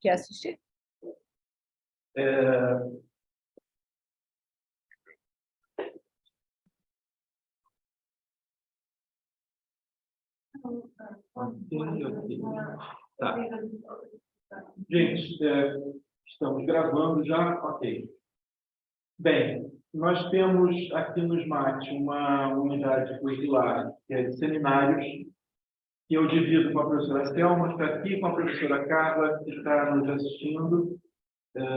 Quer assistir? Tá. Gente, estamos gravando já? Ok. Bem, nós temos aqui no SMAT uma unidade curricular, que é de seminários, que eu divido com a professora Selma, que está aqui, com a professora Carla, que está nos assistindo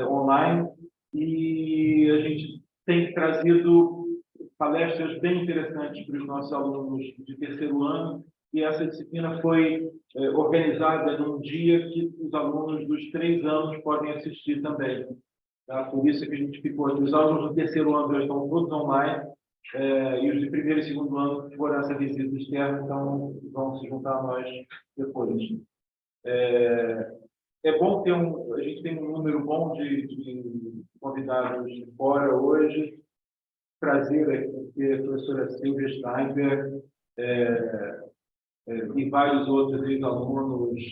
online, e a gente tem trazido palestras bem interessantes para os nossos alunos de terceiro ano, e essa disciplina foi organizada num dia que os alunos dos 3 anos podem assistir também. Tá? Por isso que a gente ficou aqui. Os alunos do terceiro ano já estão todos online, e os de primeiro e segundo ano foram essa visita externa, então vão se juntar a nós depois. É bom ter a gente tem um número bom de convidados de fora hoje. Prazer aqui a professora Silvia Steinberg e vários outros ex-alunos,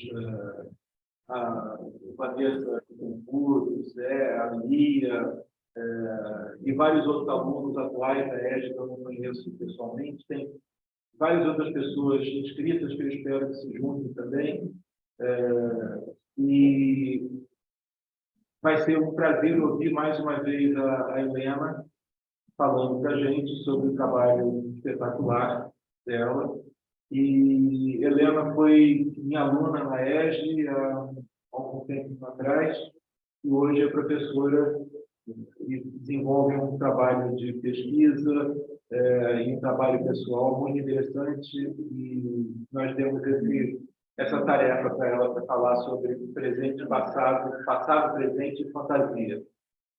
a Vanessa Concurso, o Zé, a Lia, e vários outros alunos atuais da ESG que eu não conheço pessoalmente. Tem várias outras pessoas inscritas que eu espero que se juntem também. E vai ser um prazer ouvir mais uma vez a Helena falando para a gente sobre o trabalho espetacular dela. E Helena foi minha aluna na ESG há algum tempo atrás, e hoje é professora e desenvolve um trabalho de pesquisa e um trabalho pessoal muito interessante, e nós temos essa tarefa para ela, para falar sobre presente, passado, presente e fantasia,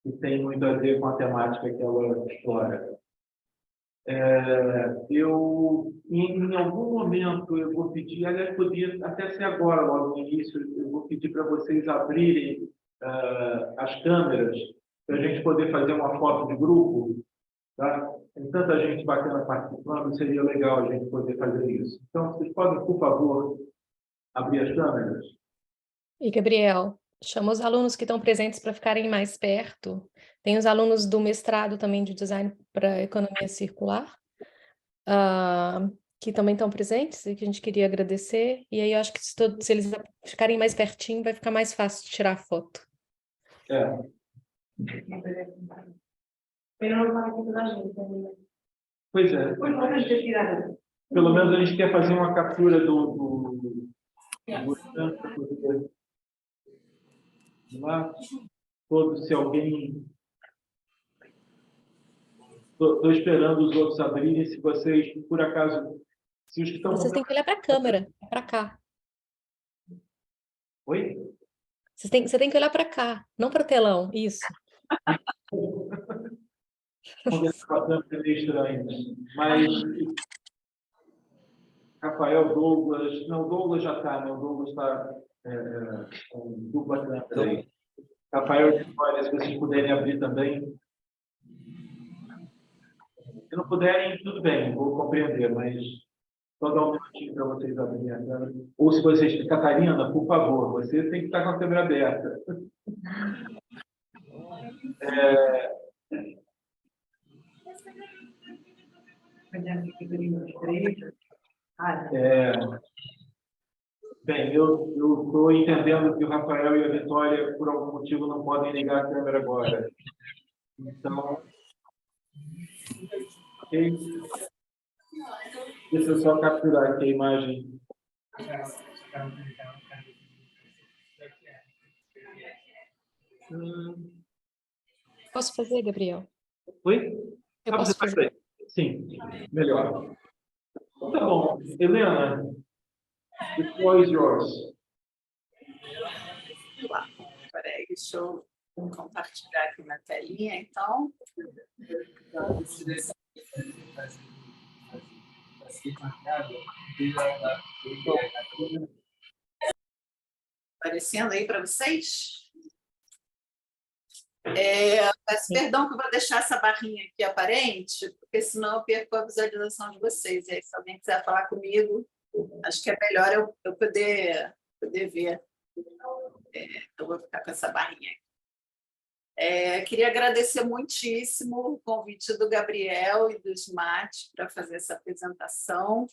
que tem muito a ver com a temática que ela explora. Em algum momento, eu vou pedir, aliás, podia até ser agora, logo no início, eu vou pedir para vocês abrirem as câmeras, para a gente poder fazer uma foto de grupo. Tá? Tem tanta gente bacana participando, seria legal a gente poder fazer isso. Então, vocês podem, por favor, abrir as câmeras? E, Gabriel, chama os alunos que estão presentes para ficarem mais perto. Tem os alunos do mestrado também de design para economia circular, que também estão presentes e que a gente queria agradecer. E aí eu acho que se eles ficarem mais pertinho, vai ficar mais fácil de tirar a foto. Pois é. Pelo menos a gente quer fazer uma captura do lá. Se alguém... Estou esperando os outros abrirem. Se vocês, por acaso... Se os que estão... Vocês têm que olhar para a câmera, para cá. Oi? Você tem que olhar para cá, não para o telão. Isso. Conversar com a câmera é meio estranho. Mas... Rafael, Douglas... Não, Douglas já está, né? O Douglas está com dupla câmera aí. Rafael, se vocês puderem abrir também. Se não puderem, tudo bem, vou compreender, mas só dar um minutinho para vocês abrirem a câmera. Ou se vocês... Catarina, por favor, você tem que estar com a câmera aberta. Bem, eu estou entendendo que o Rafael e a Vitória, por algum motivo, não podem ligar a câmera agora. Então, ok. Deixa eu só capturar aqui a imagem. Posso fazer, Gabriel? Oi? Eu posso fazer. Sim, melhor. Então, tá bom. Helena, the floor is yours. Lá. Peraí, deixa eu compartilhar aqui na telinha, então. Aparecendo aí para vocês? Peço perdão que eu vou deixar essa barrinha aqui aparente, porque senão eu perco a visualização de vocês. E aí, se alguém quiser falar comigo, Acho que é melhor eu poder ver. Eu vou ficar com essa barrinha aqui. Queria agradecer muitíssimo o convite do Gabriel e do SMAT para fazer essa apresentação,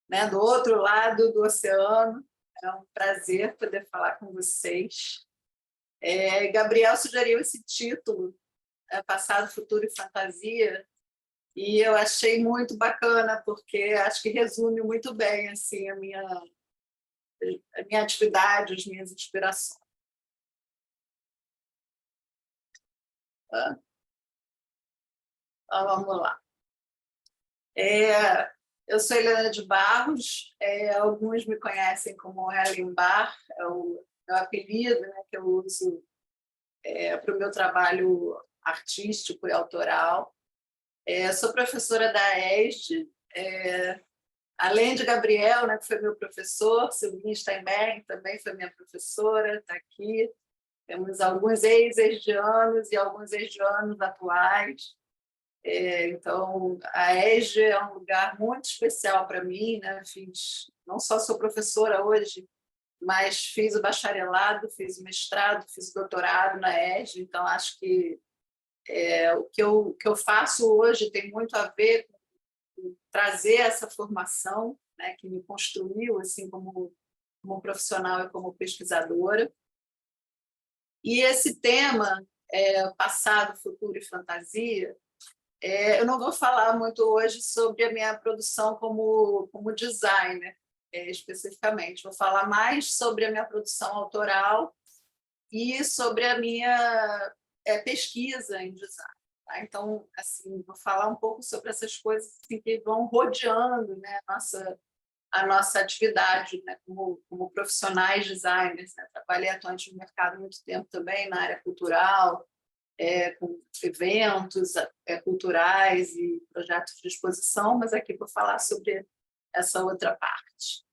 né, do outro lado do oceano. É um prazer poder falar com vocês. Gabriel sugeriu esse título, Passado, Futuro e Fantasia, e eu achei muito bacana, porque acho que resume muito bem assim, a minha atividade, as minhas inspirações. Então, vamos lá. Eu sou Helena de Barros, alguns me conhecem como Helen Bar, é o meu apelido, né, que eu uso para o meu trabalho artístico e autoral. Sou professora da ESD, além de Gabriel, né, que foi meu professor, Silvinha Steinberg também foi minha professora, está aqui. Temos alguns ex-esdianos e alguns esdianos atuais. Então, a ESG é um lugar muito especial para mim, né? Não só sou professora hoje, mas fiz o bacharelado, fiz o mestrado, fiz o doutorado na ESG, então acho que o que eu faço hoje tem muito a ver com trazer essa formação, né, que me construiu assim como profissional e como pesquisadora. E esse tema, passado, futuro e fantasia, eu não vou falar muito hoje sobre a minha produção como designer, especificamente. Vou falar mais sobre a minha produção autoral e sobre a minha pesquisa em design. Tá? Então, assim, vou falar um pouco sobre essas coisas assim, que vão rodeando, né, a nossa atividade, né, como profissionais designers. Né? Trabalhei atuante no mercado há muito tempo também, na área cultural, com eventos culturais e projetos de exposição, mas aqui vou falar sobre essa outra parte.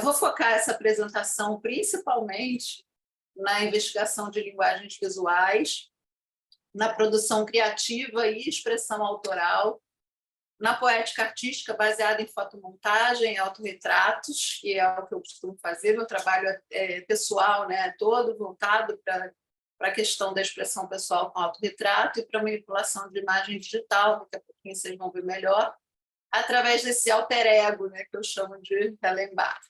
Vou focar essa apresentação principalmente na investigação de linguagens visuais, na produção criativa e expressão autoral, na poética artística baseada em fotomontagem, autorretratos, que é o que eu costumo fazer. Meu trabalho pessoal, né, todo voltado para a questão da expressão pessoal com autorretrato e para manipulação de imagem digital, daqui a pouquinho vocês vão ver melhor, através desse alter ego, né, que eu chamo de Helen Bar.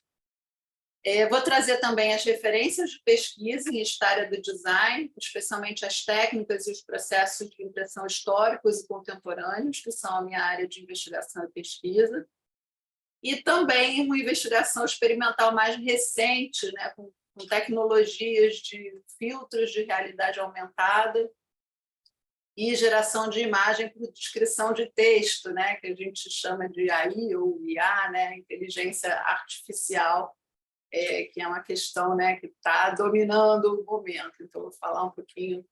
Vou trazer também as referências de pesquisa em história do design, especialmente as técnicas e os processos de impressão históricos e contemporâneos, que são a minha área de investigação e pesquisa, e também uma investigação experimental mais recente, né, com tecnologias de filtros de realidade aumentada e geração de imagem por descrição de texto, né, que a gente chama de AI ou IA, né, inteligência artificial, que é uma questão, né, que está dominando o momento. Então, vou falar um pouquinho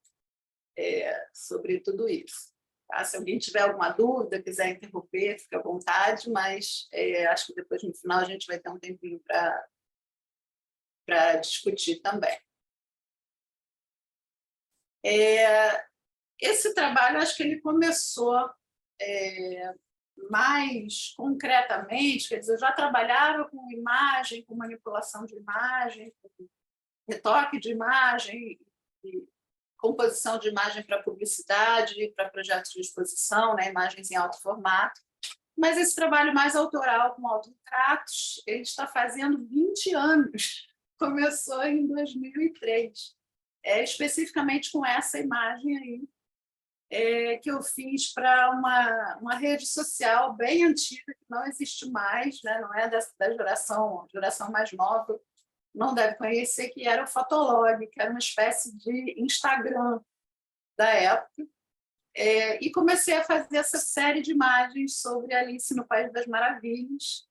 sobre tudo isso. Tá? Se alguém tiver alguma dúvida, quiser interromper, fique à vontade, mas acho que depois, no final, a gente vai ter um tempinho para discutir também. Esse trabalho, acho que ele começou mais concretamente, quer dizer, eu já trabalhava com imagem, com manipulação de imagem, com retoque de imagem, e composição de imagem para publicidade, para projetos de exposição, né, imagens em alto formato. Mas esse trabalho mais autoral, com autorretratos, ele está fazendo 20 anos. Começou em 2003, especificamente com essa imagem aí, que eu fiz para uma rede social bem antiga, que não existe mais, né? Não é da geração mais nova, não deve conhecer, que era o Fotolog, que era uma espécie de Instagram da época. E comecei a fazer essa série de imagens sobre Alice no País das Maravilhas.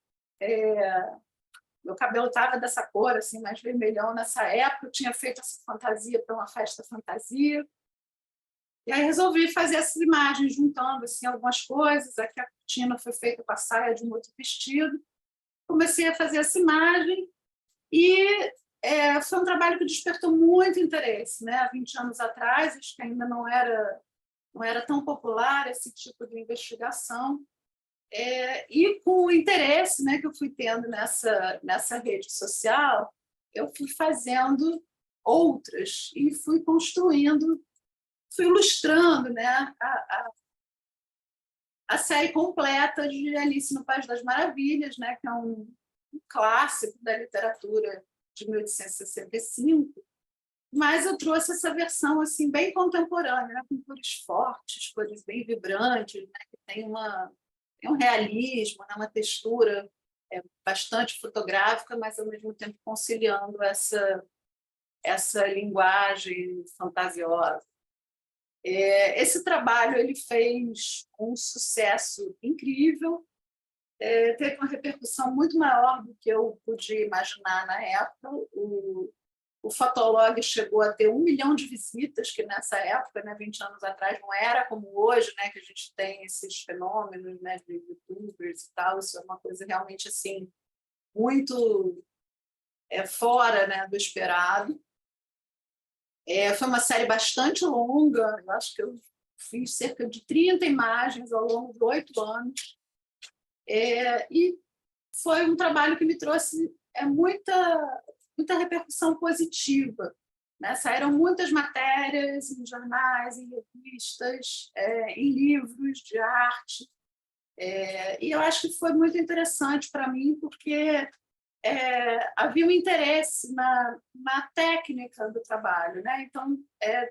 Meu cabelo estava dessa cor, assim, mais vermelhão nessa época. Eu tinha feito essa fantasia para uma festa fantasia. E aí resolvi fazer essas imagens, juntando assim, algumas coisas. Aqui a cortina foi feita com a saia de um outro vestido. Comecei a fazer essa imagem e foi um trabalho que despertou muito interesse. Né? Há 20 anos atrás, acho que ainda não era tão popular esse tipo de investigação. E com o interesse, né, que eu fui tendo nessa rede social, eu fui fazendo outras e fui construindo, fui ilustrando, né, a série completa de Alice no País das Maravilhas, né, que é um clássico da literatura de 1865, mas eu trouxe essa versão assim bem contemporânea, né, com cores fortes, cores bem vibrantes, né, que tem um realismo, né, uma textura bastante fotográfica, mas ao mesmo tempo conciliando essa linguagem fantasiosa. Esse trabalho ele fez um sucesso incrível, teve uma repercussão muito maior do que eu podia imaginar na época. O Fotolog chegou a ter 1 milhão de visitas, que nessa época, né, 20 anos atrás, não era como hoje, né, que a gente tem esses fenômenos, né, de youtubers e tal. Isso é uma coisa realmente assim, muito fora, né, do esperado. Foi uma série bastante longa, eu acho que eu fiz cerca de 30 imagens ao longo de 8 anos. E foi um trabalho que me trouxe muita repercussão positiva, né? Saíram muitas matérias em jornais, em revistas, em livros de arte. E eu acho que foi muito interessante para mim, porque havia um interesse na técnica do trabalho, né? Então,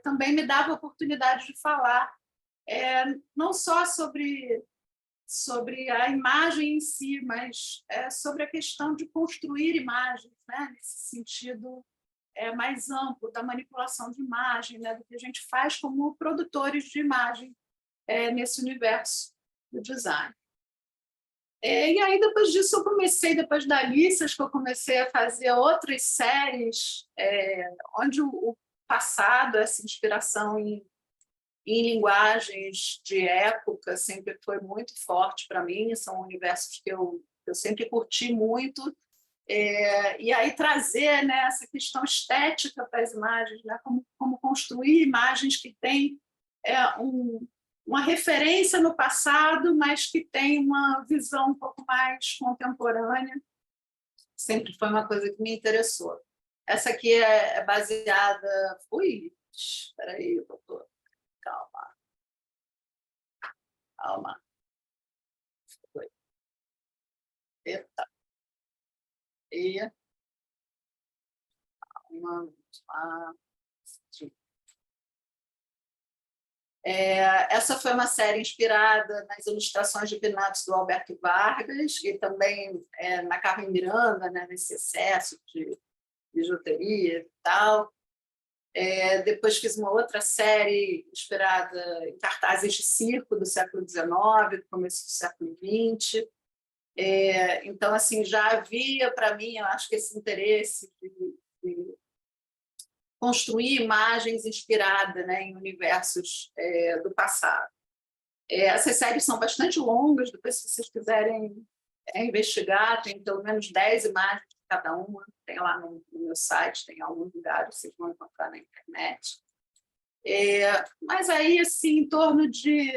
também me dava a oportunidade de falar não só sobre a imagem em si, mas sobre a questão de construir imagens, né? Nesse sentido mais amplo da manipulação de imagem, né? Do que a gente faz como produtores de imagem nesse universo do design. E aí, depois disso, eu comecei, depois da Alice, acho que eu comecei a fazer outras séries onde o passado, essa inspiração em linguagens de época sempre foi muito forte para mim, são universos que eu sempre curti muito. E aí trazer, né, essa questão estética para as imagens, né, como construir imagens que têm uma referência no passado, mas que tem uma visão um pouco mais contemporânea, sempre foi uma coisa que me interessou. Essa aqui é baseada... Ui, espera aí, doutor. Calma. Calma. Eita. E... Calma. Essa foi uma série inspirada nas ilustrações de Peanuts do Alberto Vargas e também na Carmen Miranda, né, nesse excesso de bijuteria e tal. Depois fiz uma outra série inspirada em cartazes de circo do século XIX, do começo do século XX. Então, assim, já havia para mim, eu acho que esse interesse de construir imagens inspiradas, né, em universos do passado. Essas séries são bastante longas, depois, se vocês quiserem investigar, tem pelo menos 10 imagens de cada uma, tem lá no meu site, tem em alguns lugares, vocês vão encontrar na internet. Mas aí, assim, em torno de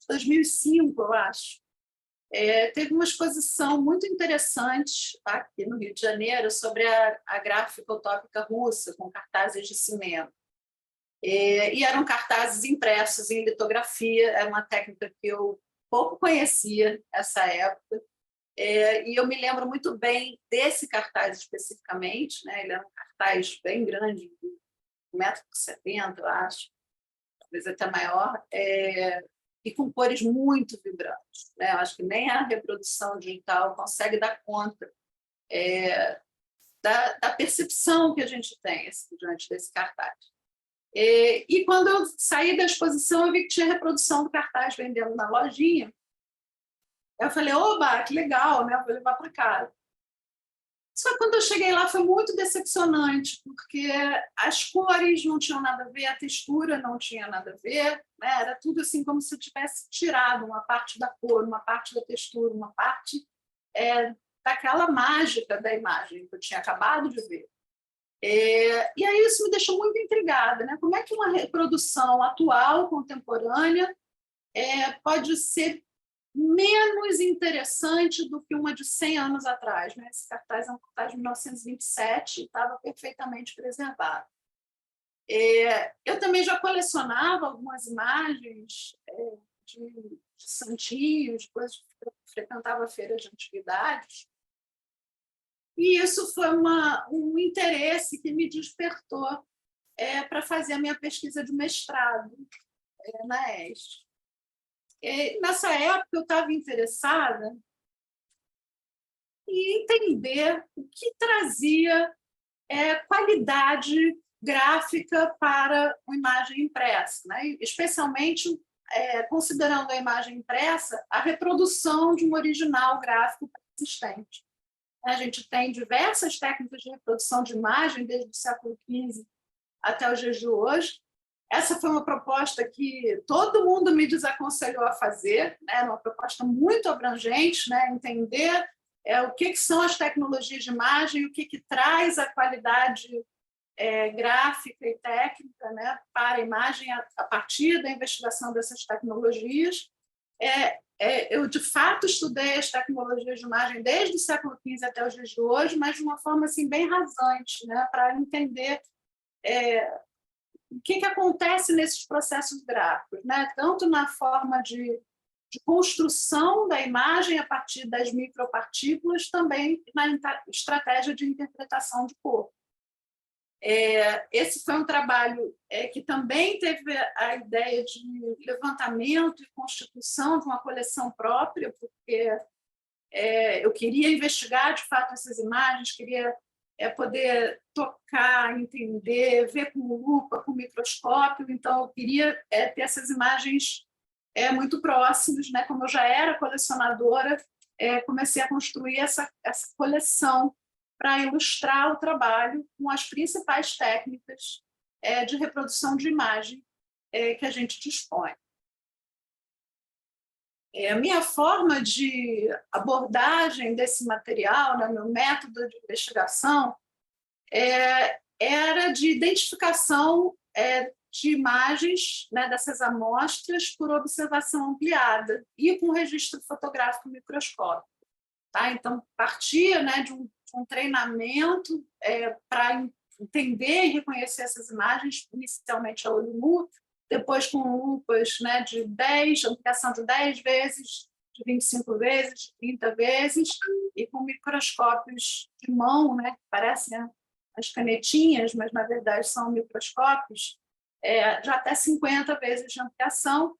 2005, eu acho, teve uma exposição muito interessante aqui no Rio de Janeiro sobre a gráfica utópica russa, com cartazes de cinema. E eram cartazes impressos em litografia, é uma técnica que eu pouco conhecia nessa época. E eu me lembro muito bem desse cartaz especificamente, né? Ele era um cartaz bem grande, de 1,70 m, eu acho, talvez até maior, e com cores muito vibrantes, né? Eu acho que nem a reprodução digital consegue dar conta da percepção que a gente tem diante desse cartaz. E quando eu saí da exposição, eu vi que tinha reprodução do cartaz vendendo na lojinha. Eu falei, oba, que legal, né? Vou levar para casa. Só que quando eu cheguei lá foi muito decepcionante, porque as cores não tinham nada a ver, a textura não tinha nada a ver, né? Era tudo assim como se eu tivesse tirado uma parte da cor, uma parte da textura, uma parte daquela mágica da imagem que eu tinha acabado de ver. E aí isso me deixou muito intrigada, né? Como é que uma reprodução atual, contemporânea, pode ser menos interessante do que uma de 100 anos atrás, né? Esse cartaz é um cartaz de 1927 e estava perfeitamente preservado. Eu também já colecionava algumas imagens de santinhos, coisas que eu frequentava feiras de antiguidades, e isso foi um interesse que me despertou para fazer a minha pesquisa de mestrado na EST. Nessa época, eu estava interessada em entender o que trazia qualidade gráfica para uma imagem impressa, né? Especialmente considerando a imagem impressa a reprodução de um original gráfico existente. A gente tem diversas técnicas de reprodução de imagem desde o século XV até os dias de hoje. Essa foi uma proposta que todo mundo me desaconselhou a fazer, né? Uma proposta muito abrangente, né? Entender o que são as tecnologias de imagem, o que traz a qualidade gráfica e técnica, né, para a imagem a partir da investigação dessas tecnologias. Eu, de fato, estudei as tecnologias de imagem desde o século XV até os dias de hoje, mas de uma forma assim, bem rasante, né, para entender o que acontece nesses processos gráficos, né, tanto na forma de construção da imagem a partir das micropartículas, também na estratégia de interpretação de cor. Esse foi um trabalho que também teve a ideia de levantamento e constituição de uma coleção própria, porque eu queria investigar, de fato, essas imagens, queria poder tocar, entender, ver com lupa, com microscópio, então eu queria ter essas imagens muito próximas, né? Como eu já era colecionadora, comecei a construir essa coleção para ilustrar o trabalho com as principais técnicas de reprodução de imagem que a gente dispõe. A minha forma de abordagem desse material, né, meu método de investigação, era de identificação de imagens, né, dessas amostras por observação ampliada e com registro fotográfico microscópico. Tá? Então, partia, né, de um treinamento para entender e reconhecer essas imagens, inicialmente a olho nu, depois com lupas, né, de 10, ampliação de 10 vezes, de 25 vezes, de 30 vezes, e com microscópios de mão, né, que parecem as canetinhas, mas na verdade são microscópios, já até 50 vezes de ampliação,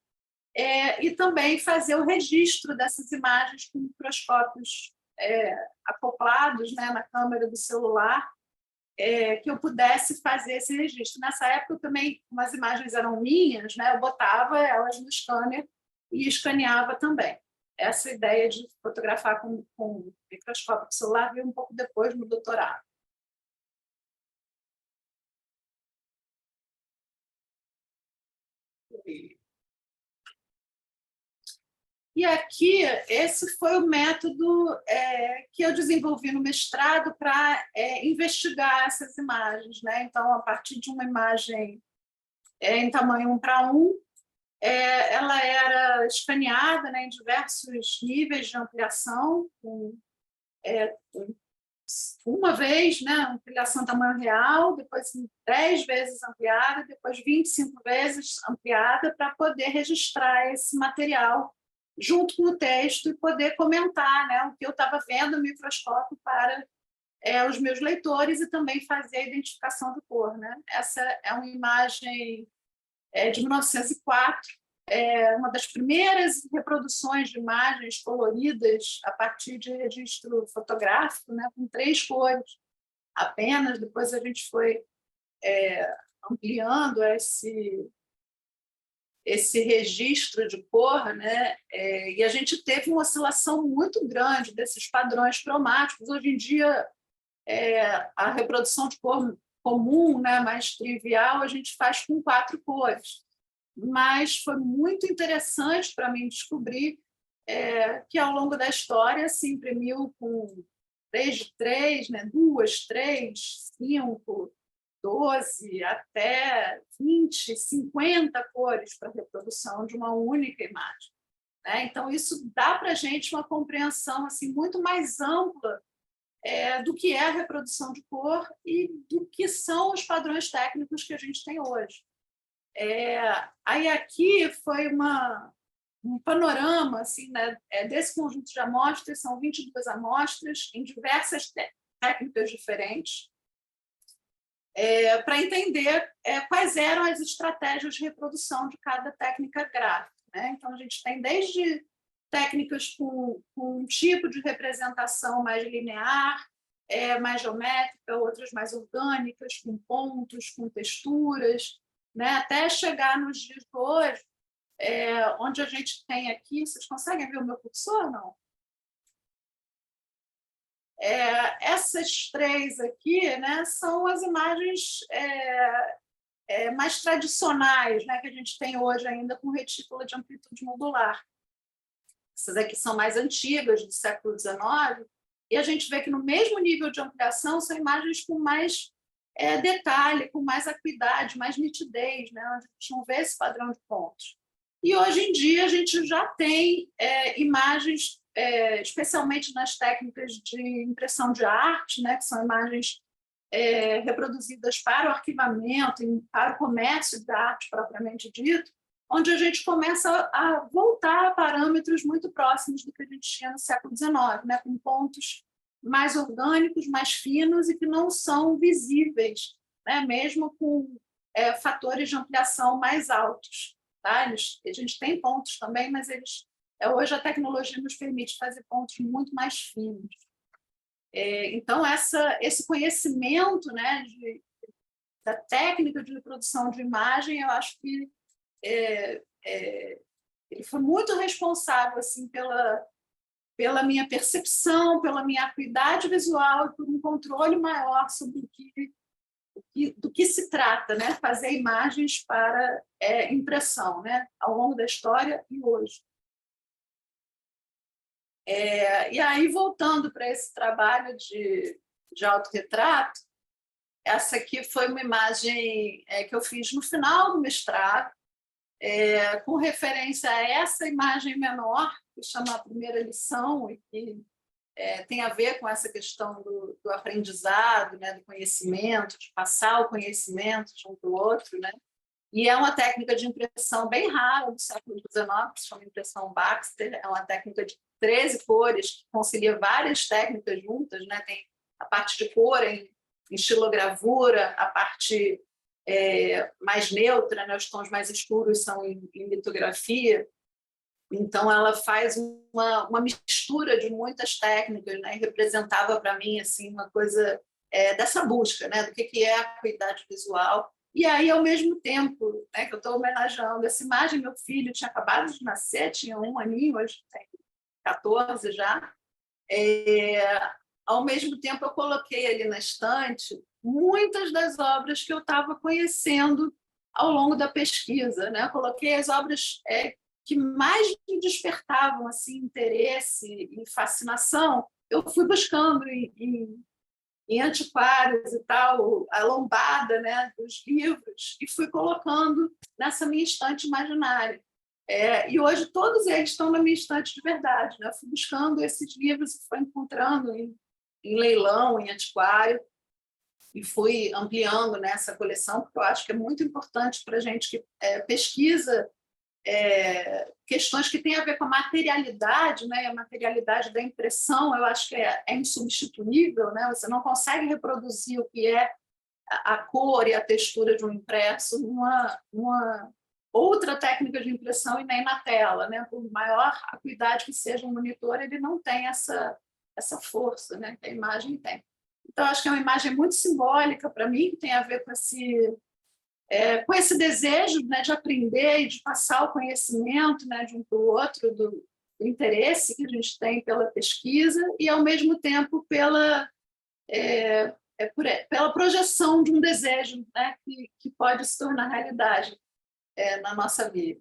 e também fazer o registro dessas imagens com microscópios acoplados, né, na câmera do celular, que eu pudesse fazer esse registro. Nessa época, também, como as imagens eram minhas, né, eu botava elas no scanner e escaneava também. Essa ideia de fotografar com microscópio celular veio um pouco depois no doutorado. E aqui, esse foi o método que eu desenvolvi no mestrado para investigar essas imagens, né? Então, a partir de uma imagem em tamanho 1:1, ela era escaneada, né, em diversos níveis de ampliação, uma vez, né, ampliação tamanho real, depois 10 vezes ampliada, depois 25 vezes ampliada, para poder registrar esse material junto com o texto e poder comentar, né, o que eu estava vendo no microscópio para os meus leitores e também fazer a identificação de cor, né? Essa é uma imagem de 1904, uma das primeiras reproduções de imagens coloridas a partir de registro fotográfico, né, com 3 cores apenas. Depois a gente foi ampliando esse registro de cor, né? E a gente teve uma oscilação muito grande desses padrões cromáticos. Hoje em dia, a reprodução de cor comum, né, mais trivial, a gente faz com 4 cores. Mas foi muito interessante para mim descobrir que, ao longo da história, se imprimiu com 3 de 3, né, 2, 3, 5, 12, até 20, 50 cores para a reprodução de uma única imagem. né? Então, isso dá para a gente uma compreensão assim, muito mais ampla do que é a reprodução de cor e do que são os padrões técnicos que a gente tem hoje. Aí aqui foi um panorama assim, né, desse conjunto de amostras, são 22 amostras em diversas técnicas diferentes, para entender quais eram as estratégias de reprodução de cada técnica gráfica, né? Então, a gente tem desde técnicas com um tipo de representação mais linear, mais geométrica, outras mais orgânicas, com pontos, com texturas, né? Até chegar nos dias de hoje, onde a gente tem aqui, vocês conseguem ver o meu cursor, não? Essas três aqui, né, são as imagens mais tradicionais, né, que a gente tem hoje ainda com retícula de amplitude modular. Essas aqui são mais antigas, do século XIX, e a gente vê que no mesmo nível de ampliação são imagens com mais detalhe, com mais acuidade, mais nitidez, né, onde a gente não vê esse padrão de pontos. E hoje em dia a gente já tem imagens, especialmente nas técnicas de impressão de arte, né, que são imagens reproduzidas para o arquivamento, para o comércio da arte propriamente dito, onde a gente começa a voltar a parâmetros muito próximos do que a gente tinha no século XIX, né, com pontos mais orgânicos, mais finos e que não são visíveis, né, mesmo com fatores de ampliação mais altos. Tá? A gente tem pontos também, mas hoje a tecnologia nos permite fazer pontos muito mais finos. Então, esse conhecimento, né, da técnica de reprodução de imagem, eu acho que ele foi muito responsável assim, pela minha percepção, pela minha acuidade visual e por um controle maior sobre do que se trata, né? Fazer imagens para impressão, né? Ao longo da história e hoje. E aí, voltando para esse trabalho de autorretrato, essa aqui foi uma imagem que eu fiz no final do mestrado, com referência a essa imagem menor, que chama A Primeira Lição, e que tem a ver com essa questão do aprendizado, né, do conhecimento, de passar o conhecimento de um para o outro, né? E é uma técnica de impressão bem rara do século XIX, que se chama impressão Baxter, é uma técnica de 13 cores, que concilia várias técnicas juntas, né? Tem a parte de cor em estilogravura, a parte mais neutra, né? Os tons mais escuros são em litografia. Então, ela faz uma mistura de muitas técnicas, né? E representava para mim assim, uma coisa dessa busca, né? Do que é a acuidade visual. E aí, ao mesmo tempo, né, que eu estou homenageando essa imagem, meu filho tinha acabado de nascer, tinha 1 aninho, hoje tem 14 já. Ao mesmo tempo, eu coloquei ali na estante muitas das obras que eu estava conhecendo ao longo da pesquisa, né? Eu coloquei as obras que mais me despertavam assim, interesse e fascinação, eu fui buscando em antiquários e tal, a lombada, né, dos livros, e fui colocando nessa minha estante imaginária. E hoje todos eles estão na minha estante de verdade, né? Eu fui buscando esses livros e fui encontrando em leilão, em antiquário, e fui ampliando nessa coleção, porque eu acho que é muito importante para a gente que pesquisa questões que têm a ver com a materialidade, né? A materialidade da impressão, eu acho que é insubstituível, né? Você não consegue reproduzir o que é a cor e a textura de um impresso numa outra técnica de impressão e nem na tela, né? Por maior acuidade que seja um monitor, ele não tem essa força, né? Que a imagem tem. Então, acho que é uma imagem muito simbólica para mim, que tem a ver com esse desejo, né, de aprender e de passar o conhecimento, né, de um para o outro, do interesse que a gente tem pela pesquisa e, ao mesmo tempo, pela projeção de um desejo, né, que pode se tornar realidade na nossa vida.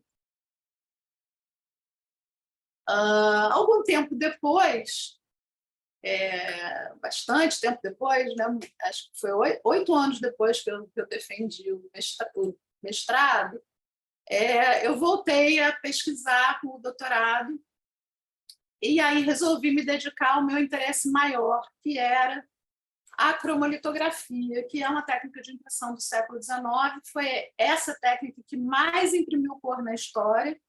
Algum tempo depois, bastante tempo depois, né, acho que foi 8 anos depois que eu defendi o mestrado, eu voltei a pesquisar com o doutorado e aí resolvi me dedicar ao meu interesse maior, que era a cromolitografia, que é uma técnica de impressão do século XIX, foi essa técnica que mais imprimiu cor na história,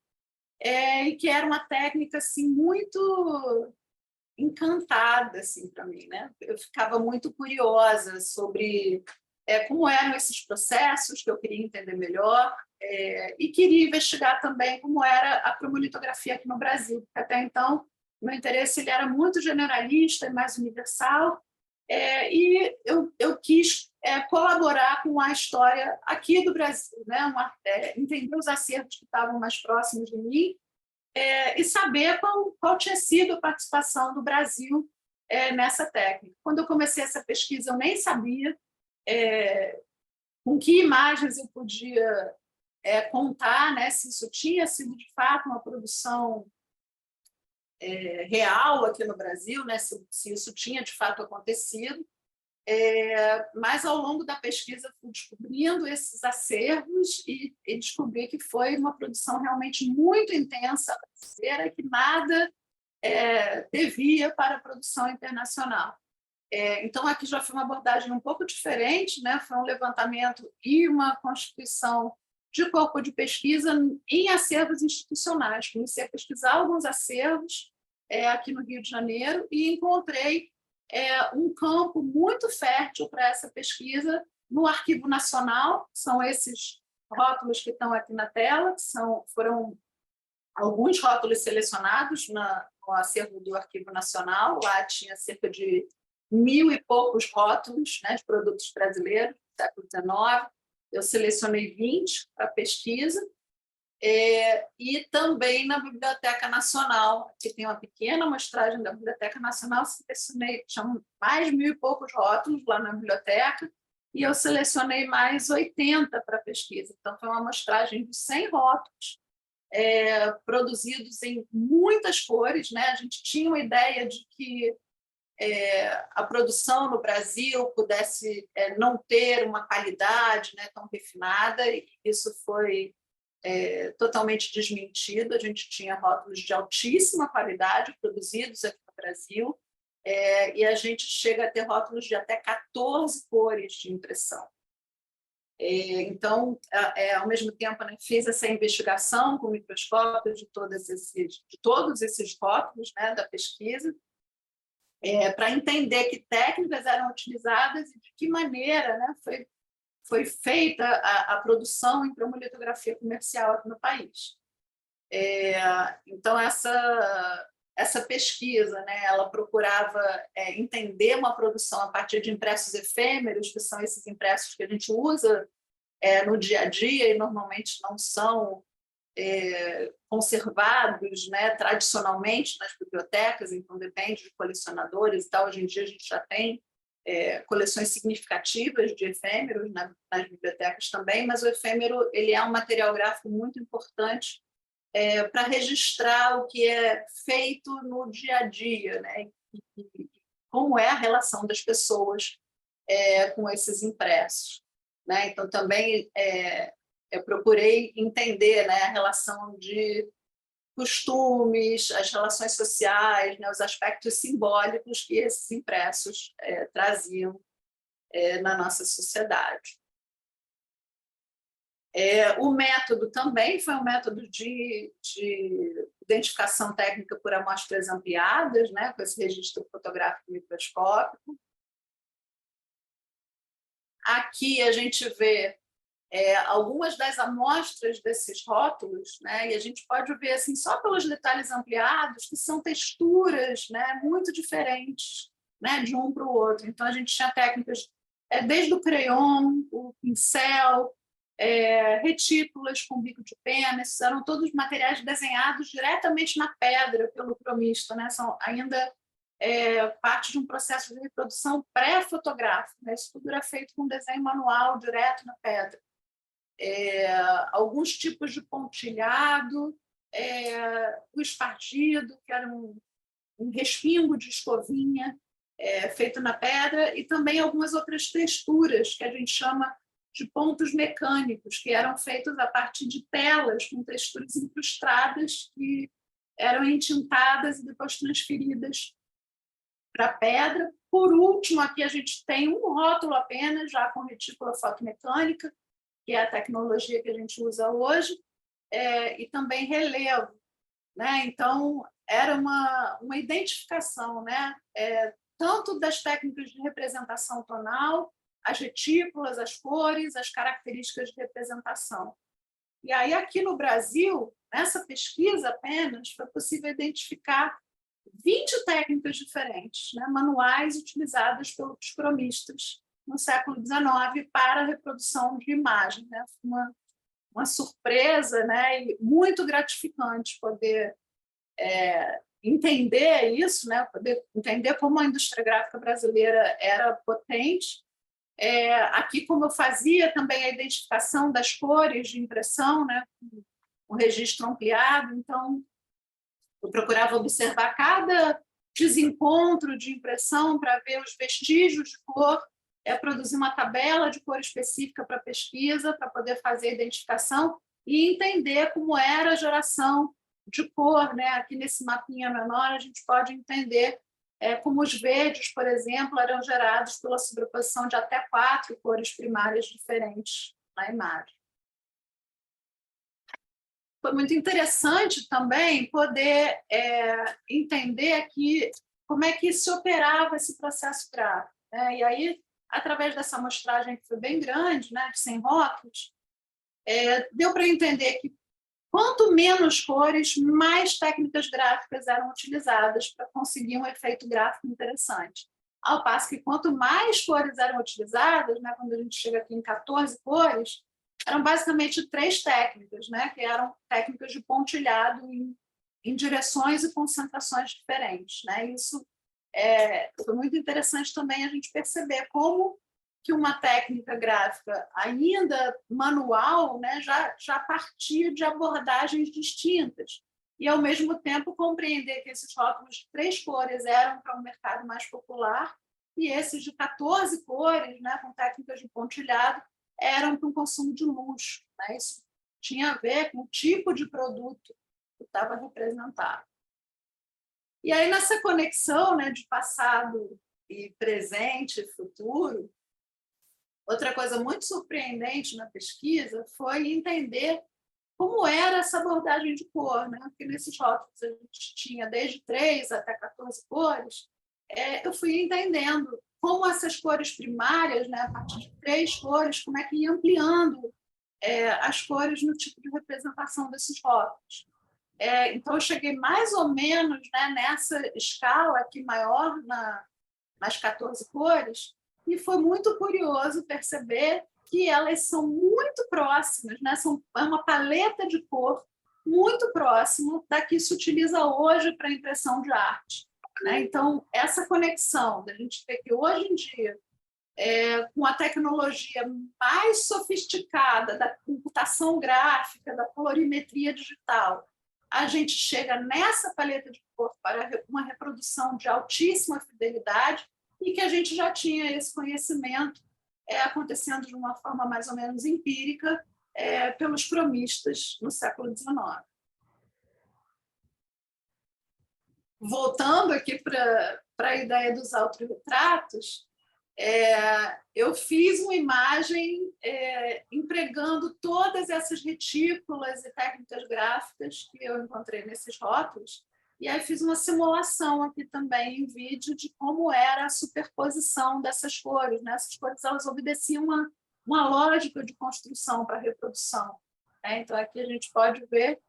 e que era uma técnica assim, muito encantada assim, para mim. Né? Eu ficava muito curiosa sobre como eram esses processos, que eu queria entender melhor, e queria investigar também como era a cromolitografia aqui no Brasil, porque até então meu interesse ele era muito generalista e mais universal, e eu quis colaborar com a história aqui do Brasil, né? Entender os acertos que estavam mais próximos de mim, e saber qual tinha sido a participação do Brasil nessa técnica. Quando eu comecei essa pesquisa, eu nem sabia com que imagens eu podia contar, né? Se isso tinha sido, de fato, uma produção real aqui no Brasil, né? Se isso tinha, de fato, acontecido. Mas, ao longo da pesquisa, fui descobrindo esses acervos e descobri que foi uma produção realmente muito intensa, brasileira, que nada devia para a produção internacional. Então, aqui já foi uma abordagem um pouco diferente, né? Foi um levantamento e uma constituição de corpo de pesquisa em acervos institucionais. Comecei a pesquisar alguns acervos aqui no Rio de Janeiro e encontrei um campo muito fértil para essa pesquisa no Arquivo Nacional. São esses rótulos que estão aqui na tela, foram alguns rótulos selecionados no acervo do Arquivo Nacional. Lá tinha cerca de 1.000 e poucos rótulos, né, de produtos brasileiros do século XIX. Eu selecionei 20 para pesquisa, e também na Biblioteca Nacional, que tem uma pequena amostragem da Biblioteca Nacional, selecionei, tinha mais 1.000 e poucos rótulos lá na biblioteca, e eu selecionei mais 80 para pesquisa. Então, foi uma amostragem de 100 rótulos, produzidos em muitas cores. Né? A gente tinha uma ideia de que a produção no Brasil pudesse não ter uma qualidade, né, tão refinada, e isso foi totalmente desmentido. A gente tinha rótulos de altíssima qualidade produzidos aqui no Brasil, e a gente chega a ter rótulos de até 14 cores de impressão. Então, ao mesmo tempo, né, fiz essa investigação com microscópio de todos esses rótulos, né, da pesquisa, para entender que técnicas eram utilizadas e de que maneira, né, foi feita a produção em cromolitografia comercial aqui no país. Então, essa pesquisa, né, ela procurava entender uma produção a partir de impressos efêmeros, que são esses impressos que a gente usa no dia a dia e normalmente não são conservados, né, tradicionalmente nas bibliotecas, então depende de colecionadores e tal. Hoje em dia a gente já tem coleções significativas de efêmeros nas bibliotecas também, mas o efêmero ele é um material gráfico muito importante para registrar o que é feito no dia a dia, né, e como é a relação das pessoas com esses impressos. Né? Então, também eu procurei entender, né, a relação de costumes, as relações sociais, né, os aspectos simbólicos que esses impressos traziam na nossa sociedade. O método também foi um método de identificação técnica por amostras ampliadas, né, com esse registro fotográfico microscópico. Aqui a gente vê algumas das amostras desses rótulos, né, e a gente pode ver assim, só pelos detalhes ampliados, que são texturas, né, muito diferentes, né, de um para o outro. Então, a gente tinha técnicas desde o crayon, o pincel, retículas com bico de pena. Esses eram todos materiais desenhados diretamente na pedra pelo cromista, né, são ainda parte de um processo de reprodução pré-fotográfico. Né? Isso tudo era feito com desenho manual direto na pedra. Alguns tipos de pontilhado, o espartido, que era um respingo de escovinha feito na pedra, e também algumas outras texturas que a gente chama de pontos mecânicos, que eram feitos a partir de telas com texturas incrustadas que eram entintadas e depois transferidas para a pedra. Por último, aqui a gente tem um rótulo apenas, já com retícula fotomecânica, que é a tecnologia que a gente usa hoje, e também relevo, né? Então, era uma identificação, né? Tanto das técnicas de representação tonal, as retículas, as cores, as características de representação. E aí, aqui no Brasil, nessa pesquisa apenas, foi possível identificar 20 técnicas diferentes, né, manuais utilizadas pelos cromistas no século XIX para a reprodução de imagem. Né? Uma surpresa, né, e muito gratificante poder entender isso, né, poder entender como a indústria gráfica brasileira era potente. Aqui, como eu fazia também a identificação das cores de impressão, né, com o registro ampliado, então eu procurava observar cada desencontro de impressão para ver os vestígios de cor, produzir uma tabela de cor específica para pesquisa, para poder fazer a identificação e entender como era a geração de cor. Né? Aqui nesse mapinha menor, a gente pode entender como os verdes, por exemplo, eram gerados pela sobreposição de até 4 cores primárias diferentes na imagem. Foi muito interessante também poder entender aqui como é que se operava esse processo gráfico. Né? E aí, através dessa amostragem que foi bem grande, né, de 100 rótulos, deu para entender que quanto menos cores, mais técnicas gráficas eram utilizadas para conseguir um efeito gráfico interessante. Ao passo que quanto mais cores eram utilizadas, né, quando a gente chega aqui em 14 cores, eram basicamente 3 técnicas, né, que eram técnicas de pontilhado em direções e concentrações diferentes. Né? Isso foi muito interessante também a gente perceber como que uma técnica gráfica ainda manual, né, já partia de abordagens distintas. E, ao mesmo tempo, compreender que esses rótulos de 3 cores eram para um mercado mais popular e esses de 14 cores, né, com técnicas de pontilhado, eram para um consumo de luxo. Né? Isso tinha a ver com o tipo de produto que estava representado. E aí, nessa conexão, né, de passado e presente e futuro, outra coisa muito surpreendente na pesquisa foi entender como era essa abordagem de cor. Né? Porque nesses rótulos a gente tinha desde 3 até 14 cores, eu fui entendendo como essas cores primárias, né, a partir de 3 cores, como é que ia ampliando as cores no tipo de representação desses rótulos. Então, eu cheguei mais ou menos, né, nessa escala aqui maior, nas 14 cores, e foi muito curioso perceber que elas são muito próximas, né? É uma paleta de cor muito próxima da que se utiliza hoje para impressão de arte. Né? Então, essa conexão da gente ver que hoje em dia, com a tecnologia mais sofisticada da computação gráfica, da colorimetria digital, a gente chega nessa paleta de cor para uma reprodução de altíssima fidelidade e que a gente já tinha esse conhecimento acontecendo de uma forma mais ou menos empírica pelos cromistas no século XIX. Voltando aqui para a ideia dos autorretratos, eu fiz uma imagem empregando todas essas retículas e técnicas gráficas que eu encontrei nesses rótulos, e aí fiz uma simulação aqui também em vídeo de como era a superposição dessas cores. Né? Essas cores elas obedeciam uma lógica de construção para a reprodução. Né? Então, aqui a gente pode ver...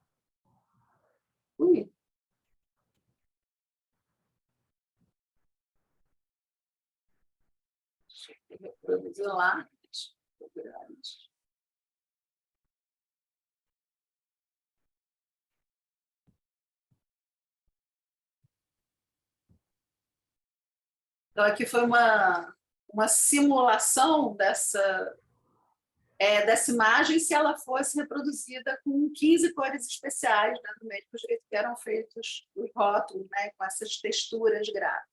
Deixa eu reproduzir lá. Então, aqui foi uma simulação dessa imagem se ela fosse reproduzida com 15 cores especiais, né, do mesmo jeito que eram feitos os rótulos, né, com essas texturas gráficas.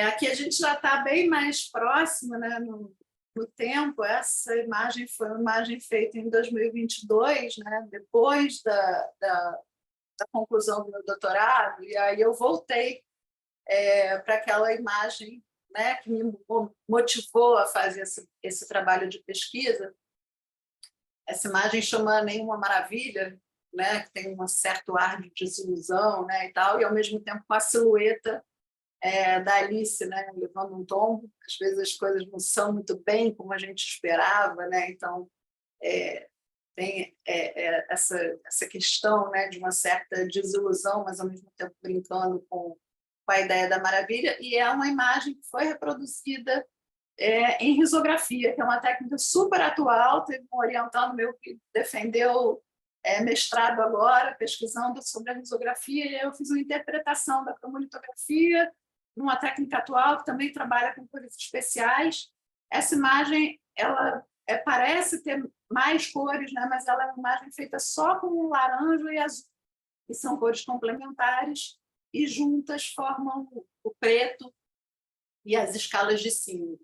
Aqui a gente já está bem mais próximo, né, no tempo. Essa imagem foi uma imagem feita em 2022, né, depois da conclusão do meu doutorado, e aí eu voltei para aquela imagem, né, que me motivou a fazer esse trabalho de pesquisa. Essa imagem chama Nenhuma Maravilha, né, que tem um certo ar de desilusão, né, e tal, e ao mesmo tempo com a silhueta da Alice, né, levando um tombo. Às vezes as coisas não são muito bem como a gente esperava, né, então tem essa questão, né, de uma certa desilusão, mas ao mesmo tempo brincando com a ideia da maravilha, e é uma imagem que foi reproduzida em risografia, que é uma técnica super atual. Teve um orientando meu que defendeu mestrado agora, pesquisando sobre a risografia, e eu fiz uma interpretação da cromolitografia, numa técnica atual que também trabalha com cores especiais. Essa imagem, ela parece ter mais cores, né, mas ela é uma imagem feita só com laranja e azul, que são cores complementares, e juntas formam o preto e as escalas de cima.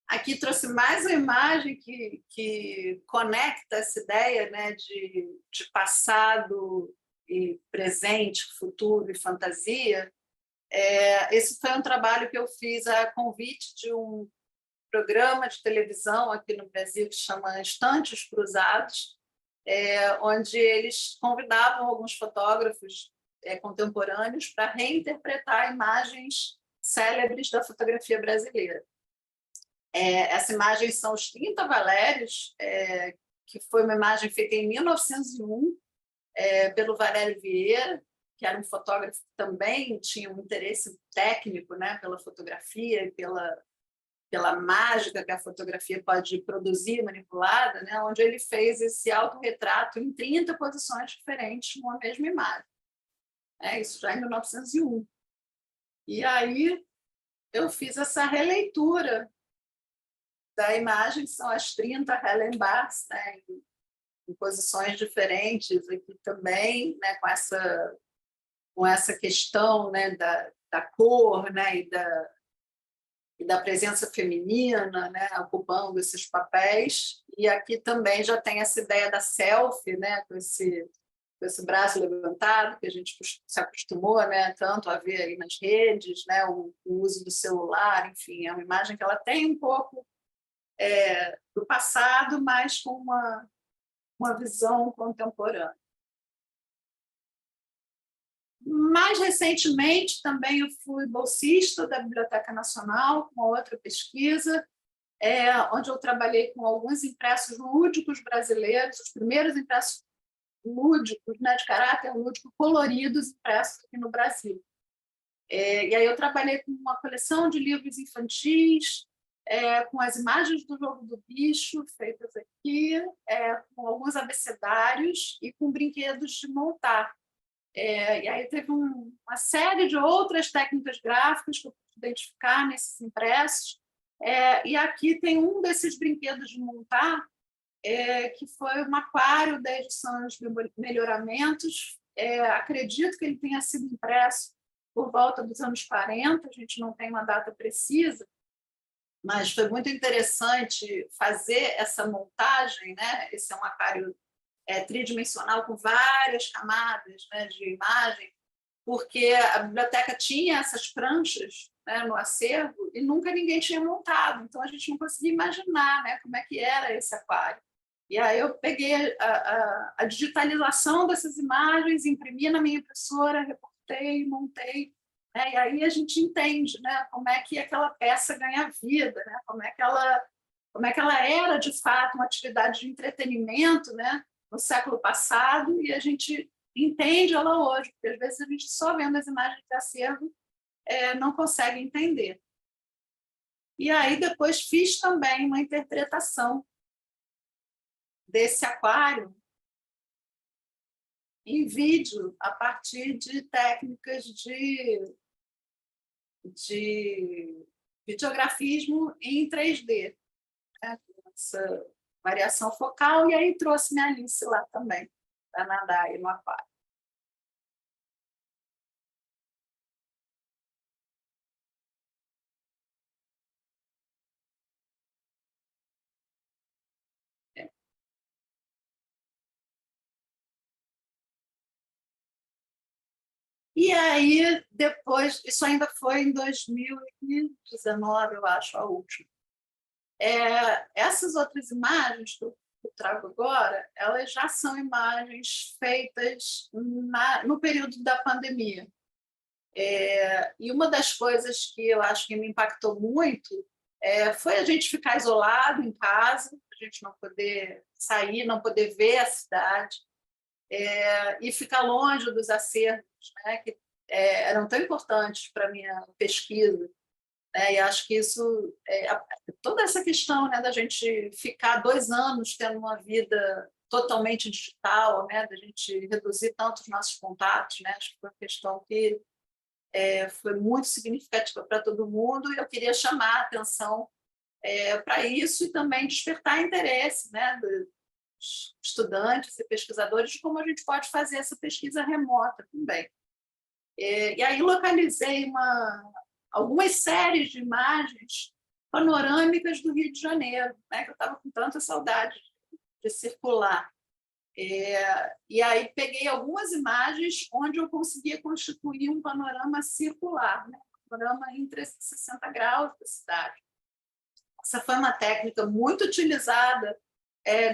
Aqui trouxe mais uma imagem que conecta essa ideia, né, de passado e presente, futuro e fantasia. Esse foi um trabalho que eu fiz a convite de um programa de televisão aqui no Brasil que se chama Estantes Cruzados, onde eles convidavam alguns fotógrafos contemporâneos para reinterpretar imagens célebres da fotografia brasileira. Essa imagem são os 30 Valérios, que foi uma imagem feita em 1901 pelo Valério Vieira, que era um fotógrafo que também tinha um interesse técnico, né, pela fotografia e pela mágica que a fotografia pode produzir manipulada, né, onde ele fez esse autorretrato em 30 posições diferentes numa mesma imagem. Isso já em 1901. E aí eu fiz essa releitura da imagem, são as 30 Hellenbachs, né, em posições diferentes aqui também, né, com essa questão, né, da cor, né, e da presença feminina, né, ocupando esses papéis. E aqui também já tem essa ideia da selfie, né, com esse braço levantado, que a gente se acostumou, né, tanto a ver aí nas redes, né, o uso do celular, enfim, é uma imagem que ela tem um pouco do passado, mas com uma visão contemporânea. Mais recentemente, também eu fui bolsista da Biblioteca Nacional, com outra pesquisa, onde eu trabalhei com alguns impressos lúdicos brasileiros, os primeiros impressos lúdicos, né, de caráter lúdico, coloridos, impressos aqui no Brasil. E aí eu trabalhei com uma coleção de livros infantis, com as imagens do Jogo do Bicho feitas aqui, com alguns abecedários e com brinquedos de montar. E aí teve uma série de outras técnicas gráficas que eu pude identificar nesses impressos. E aqui tem um desses brinquedos de montar, que foi um aquário da edição de Melhoramentos. Acredito que ele tenha sido impresso por volta dos anos 40, a gente não tem uma data precisa, mas foi muito interessante fazer essa montagem, né? Esse é um aquário tridimensional com várias camadas, né, de imagem, porque a biblioteca tinha essas pranchas, né, no acervo e nunca ninguém tinha montado, então a gente não conseguia imaginar, né, como é que era esse aquário. E aí eu peguei a digitalização dessas imagens, imprimi na minha impressora, reportei, montei, né, e aí a gente entende, né, como é que aquela peça ganha vida, né, como é que ela era, de fato, uma atividade de entretenimento, né, no século passado, e a gente entende ela hoje, porque às vezes a gente só vendo as imagens de acervo não consegue entender. E aí depois fiz também uma interpretação desse aquário em vídeo, a partir de técnicas de videografismo em 3D, né? Essa variação focal, e aí trouxe minha Alice lá também, para nadar aí no aquário. E aí, depois, isso ainda foi em 2019, eu acho, a última. Essas outras imagens que eu trago agora, elas já são imagens feitas no período da pandemia. E uma das coisas que eu acho que me impactou muito foi a gente ficar isolado em casa, a gente não poder sair, não poder ver a cidade, e ficar longe dos acervos, né, que eram tão importantes para a minha pesquisa. E acho que isso, toda essa questão, né, da gente ficar 2 anos tendo uma vida totalmente digital, né, da gente reduzir tanto os nossos contatos, né, acho que foi uma questão que foi muito significativa para todo mundo, e eu queria chamar a atenção para isso e também despertar interesse, né, dos estudantes e pesquisadores de como a gente pode fazer essa pesquisa remota também. E aí localizei algumas séries de imagens panorâmicas do Rio de Janeiro, né, que eu estava com tanta saudade de circular. E aí peguei algumas imagens onde eu conseguia constituir um panorama circular, né, um panorama em 360 graus da cidade. Essa foi uma técnica muito utilizada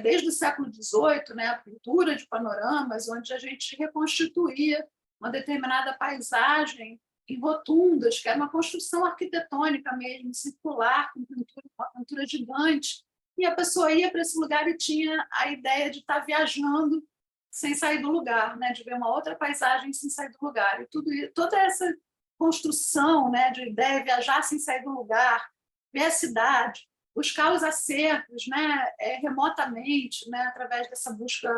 desde o século XVIII, né, a pintura de panoramas, onde a gente reconstituía uma determinada paisagem em rotundas, que era uma construção arquitetônica mesmo, circular, com uma pintura gigante, e a pessoa ia para esse lugar e tinha a ideia de estar viajando sem sair do lugar, né, de ver uma outra paisagem sem sair do lugar. E toda essa construção, né, de ideia de viajar sem sair do lugar, ver a cidade, buscar os acervos, né, remotamente, né, através dessa busca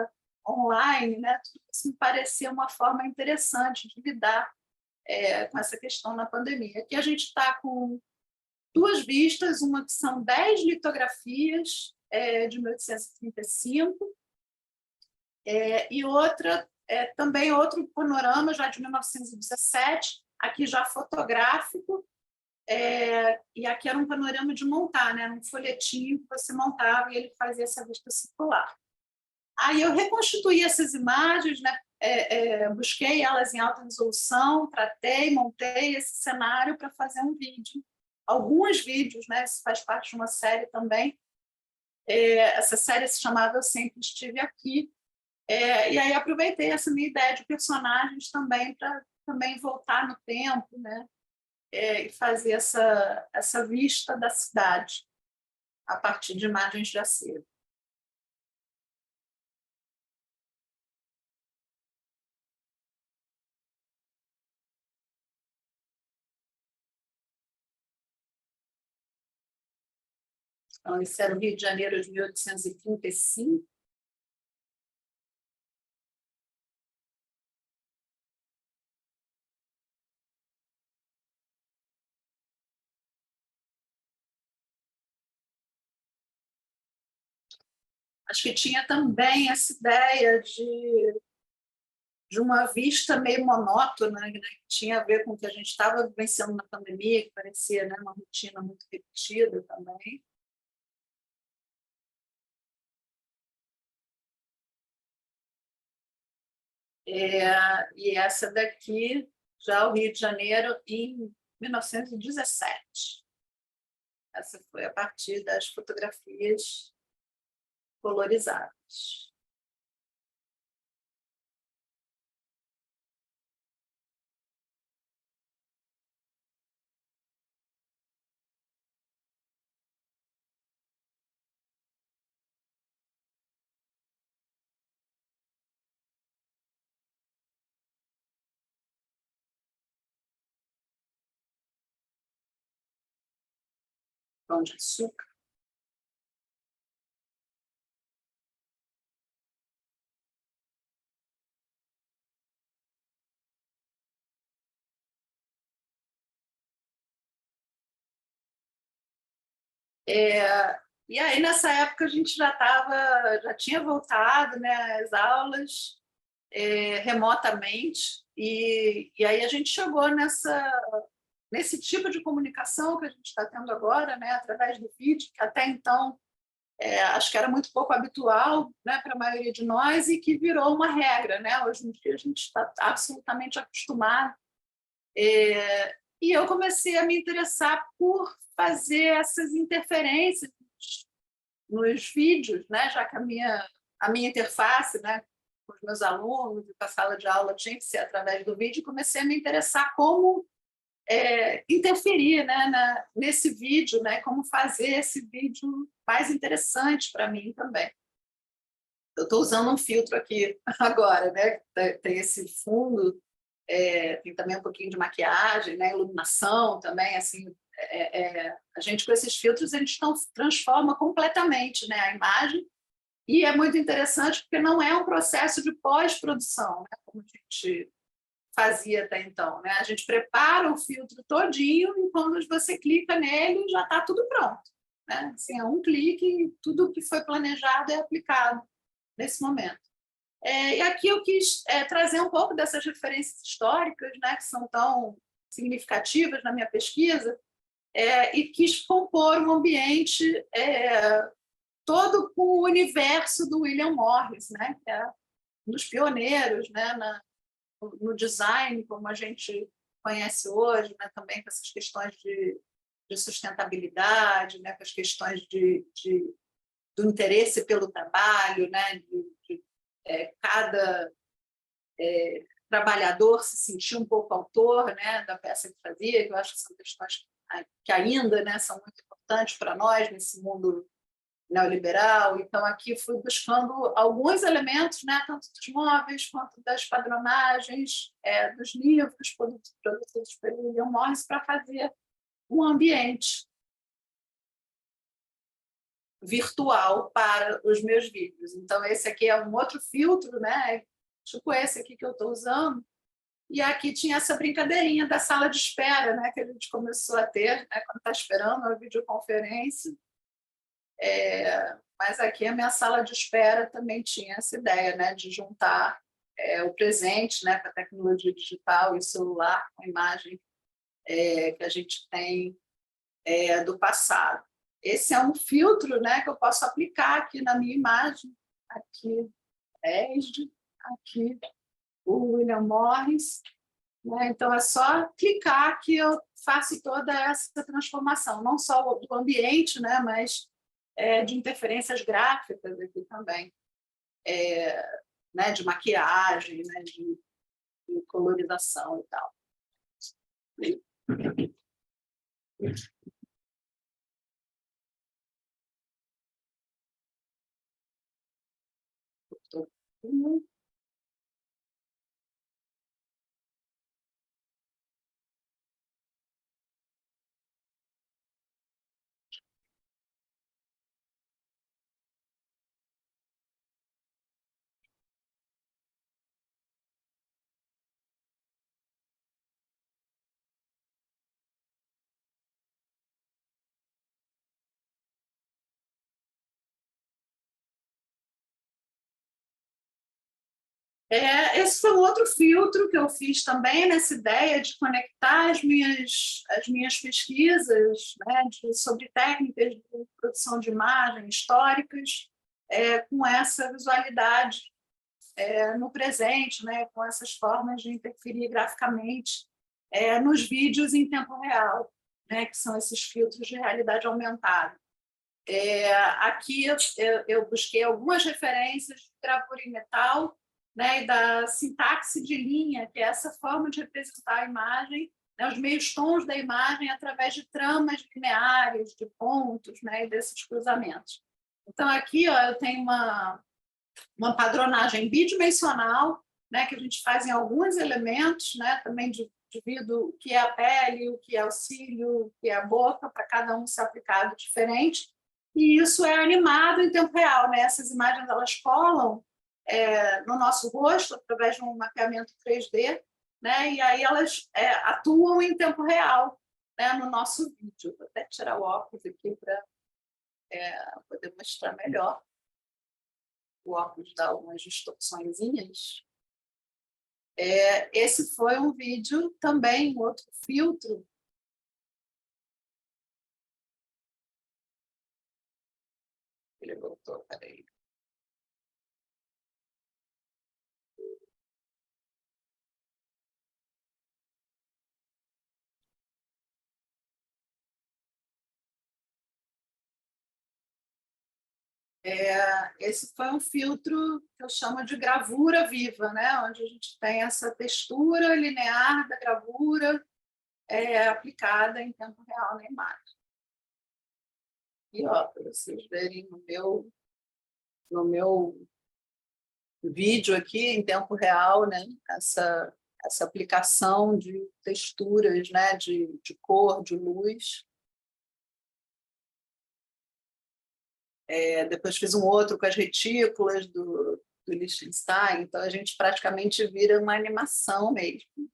online, né, tudo isso me parecia uma forma interessante de lidar com essa questão na pandemia. Aqui a gente está com 2 vistas, uma que são 10 litografias de 1835, e outra, também outro panorama já de 1917, aqui já fotográfico, e aqui era um panorama de montar, né, um folhetinho que você montava e ele fazia essa vista circular. Aí eu reconstituí essas imagens, né, busquei elas em alta resolução, tratei, montei esse cenário para fazer um vídeo. Alguns vídeos, né, isso faz parte de uma série também. Essa série se chamava Eu Sempre Estive Aqui. E aí aproveitei essa minha ideia de personagens também para também voltar no tempo, né, e fazer essa vista da cidade a partir de imagens de acervo. Então, esse era o Rio de Janeiro de 1835. Acho que tinha também essa ideia de uma vista meio monótona, né, que tinha a ver com o que a gente estava vivenciando na pandemia, que parecia, né, uma rotina muito repetida também. E essa daqui, já o Rio de Janeiro, em 1917. Essa foi a partir das fotografias colorizadas. Pão de açúcar. E aí, nessa época, a gente já tinha voltado, né, às aulas remotamente, e aí a gente chegou nesse tipo de comunicação que a gente está tendo agora, né, através do vídeo, que até então acho que era muito pouco habitual, né, para a maioria de nós, e que virou uma regra, né? Hoje em dia a gente está absolutamente acostumado E eu comecei a me interessar por fazer essas interferências nos vídeos, né? Já que a minha interface, né, com os meus alunos e com a sala de aula tinha que ser através do vídeo, comecei a me interessar como interferir, né, nesse vídeo, né, como fazer esse vídeo mais interessante para mim também. Eu estou usando um filtro aqui agora, né? Tem esse fundo, tem também um pouquinho de maquiagem, né? Iluminação também, assim, a gente com esses filtros a gente transforma completamente, né, a imagem, e é muito interessante porque não é um processo de pós-produção, né, como a gente fazia até então, né? A gente prepara o filtro todinho e quando você clica nele já está tudo pronto, né? Assim, é um clique e tudo que foi planejado é aplicado nesse momento. E aqui eu quis trazer um pouco dessas referências históricas, né, que são tão significativas na minha pesquisa, e quis compor um ambiente todo com o universo do William Morris, né, que é um dos pioneiros, né, no design, como a gente conhece hoje, né, também com essas questões de sustentabilidade, né, com as questões do interesse pelo trabalho, né, cada trabalhador se sentir um pouco autor, né, da peça que fazia, que eu acho que são questões que ainda, né, são muito importantes para nós nesse mundo neoliberal. Então, aqui fui buscando alguns elementos, né, tanto dos móveis quanto das padronagens, dos livros produzidos pelo William Morris, para fazer um ambiente virtual para os meus vídeos. Então, esse aqui é um outro filtro, né? Tipo esse aqui que eu estou usando. E aqui tinha essa brincadeirinha da sala de espera, né? Que a gente começou a ter, né? Quando está esperando a videoconferência. Mas aqui a minha sala de espera também tinha essa ideia, né? De juntar o presente, né? Com a tecnologia digital e o celular, com a imagem que a gente tem do passado. Esse é um filtro, né, que eu posso aplicar aqui na minha imagem. Aqui, ESD, aqui, o William Morris. Né? Então, é só clicar que eu faço toda essa transformação, não só do ambiente, né, mas de interferências gráficas aqui também, né, de maquiagem, né, de colorização e tal. Esse foi um outro filtro que eu fiz também nessa ideia de conectar as minhas pesquisas, né, sobre técnicas de produção de imagem históricas com essa visualidade no presente, né, com essas formas de interferir graficamente nos vídeos em tempo real, né, que são esses filtros de realidade aumentada. Aqui eu busquei algumas referências de gravura em metal, né, e da sintaxe de linha, que é essa forma de representar a imagem, né, os meios tons da imagem através de tramas lineares, de pontos, né, e desses cruzamentos. Então, aqui ó, eu tenho uma padronagem bidimensional, né, que a gente faz em alguns elementos, né, também divido o que é a pele, o que é o cílio, o que é a boca, para cada um ser aplicado diferente, e isso é animado em tempo real, né? Essas imagens elas colam no nosso rosto através de um mapeamento 3D, né? E aí elas atuam em tempo real, né? No nosso vídeo. Vou até tirar o óculos aqui para poder mostrar melhor. O óculos dá algumas distorçõezinhas. Esse foi um vídeo também, um outro filtro. Ele voltou, peraí. Esse foi um filtro que eu chamo de gravura viva, né? Onde a gente tem essa textura linear da gravura aplicada em tempo real na imagem. E, ó, para vocês verem no meu vídeo aqui, em tempo real, né? Essa aplicação de texturas, né? de cor, de luz. Depois fiz um outro com as retículas do Lichtenstein, então a gente praticamente vira uma animação mesmo.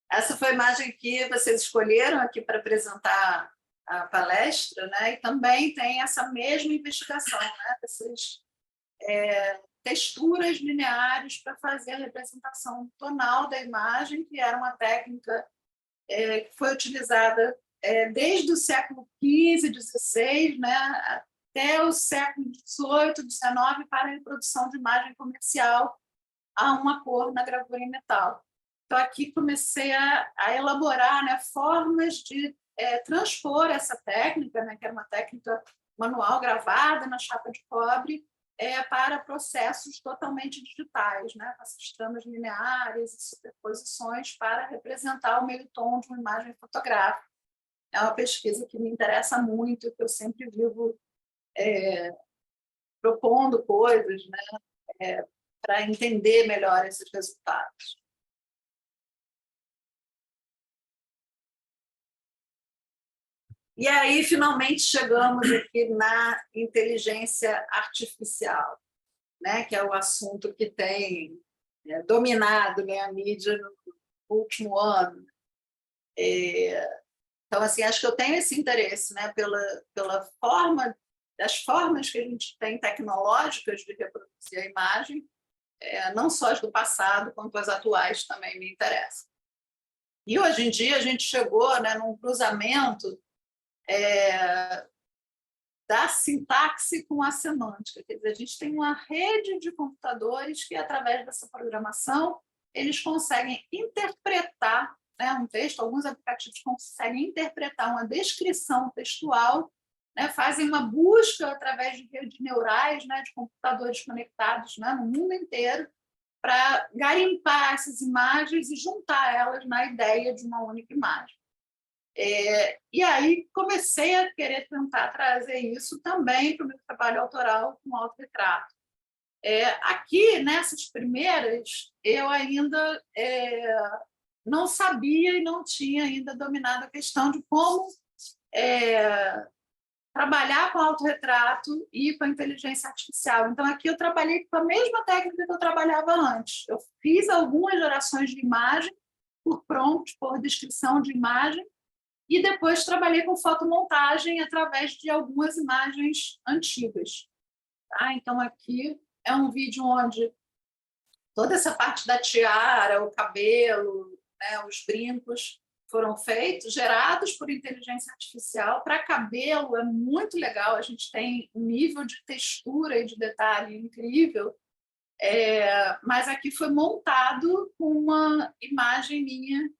Essa foi a imagem que vocês escolheram aqui para apresentar a palestra, né? E também tem essa mesma investigação, né? Essas texturas lineares para fazer a representação tonal da imagem, que era uma técnica que foi utilizada desde o século XV, XVI, né? Até o século XVIII, XIX, para a reprodução de imagem comercial a uma cor na gravura em metal. Então, aqui comecei a elaborar, né, formas de transpor essa técnica, né, que era uma técnica manual gravada na chapa de cobre, para processos totalmente digitais, né, com essas tramas lineares e superposições para representar o meio tom de uma imagem fotográfica. É uma pesquisa que me interessa muito, que eu sempre vivo propondo coisas, né, para entender melhor esses resultados. E aí, finalmente, chegamos aqui na inteligência artificial, né, que é o assunto que tem dominado, né, a mídia no último ano. Então, assim, acho que eu tenho esse interesse, né, pela forma, das formas que a gente tem tecnológicas de reproduzir a imagem, não só as do passado, quanto as atuais também me interessam. E hoje em dia a gente chegou, né, num cruzamento da sintaxe com a semântica. Quer dizer, a gente tem uma rede de computadores que, através dessa programação, eles conseguem interpretar, né, um texto. Alguns aplicativos conseguem interpretar uma descrição textual, né, fazem uma busca através de redes neurais, né, de computadores conectados, né, no mundo inteiro, para garimpar essas imagens e juntar elas na ideia de uma única imagem. E aí comecei a querer tentar trazer isso também para o meu trabalho autoral com autorretrato. Aqui, nessas primeiras, eu ainda não sabia e não tinha ainda dominado a questão de como trabalhar com autorretrato e com a inteligência artificial. Então, aqui eu trabalhei com a mesma técnica que eu trabalhava antes. Eu fiz algumas gerações de imagem por prompt, por descrição de imagem, e depois trabalhei com fotomontagem através de algumas imagens antigas. Tá? Então, aqui é um vídeo onde toda essa parte da tiara, o cabelo, né, os brincos, foram feitos, gerados por inteligência artificial. Para cabelo é muito legal, a gente tem um nível de textura e de detalhe incrível, mas aqui foi montado com uma imagem minha,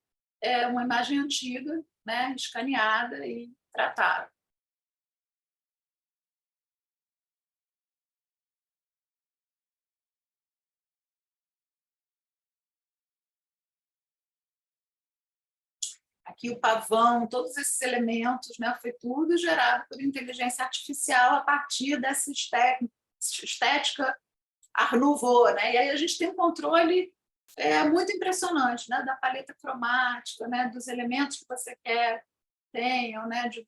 uma imagem antiga, né, escaneada e tratada. Aqui o pavão, todos esses elementos, né, foi tudo gerado por inteligência artificial a partir dessa estética Art Nouveau, né? E aí a gente tem um controle muito impressionante, né, da paleta cromática, né, dos elementos que você quer tenham, né, de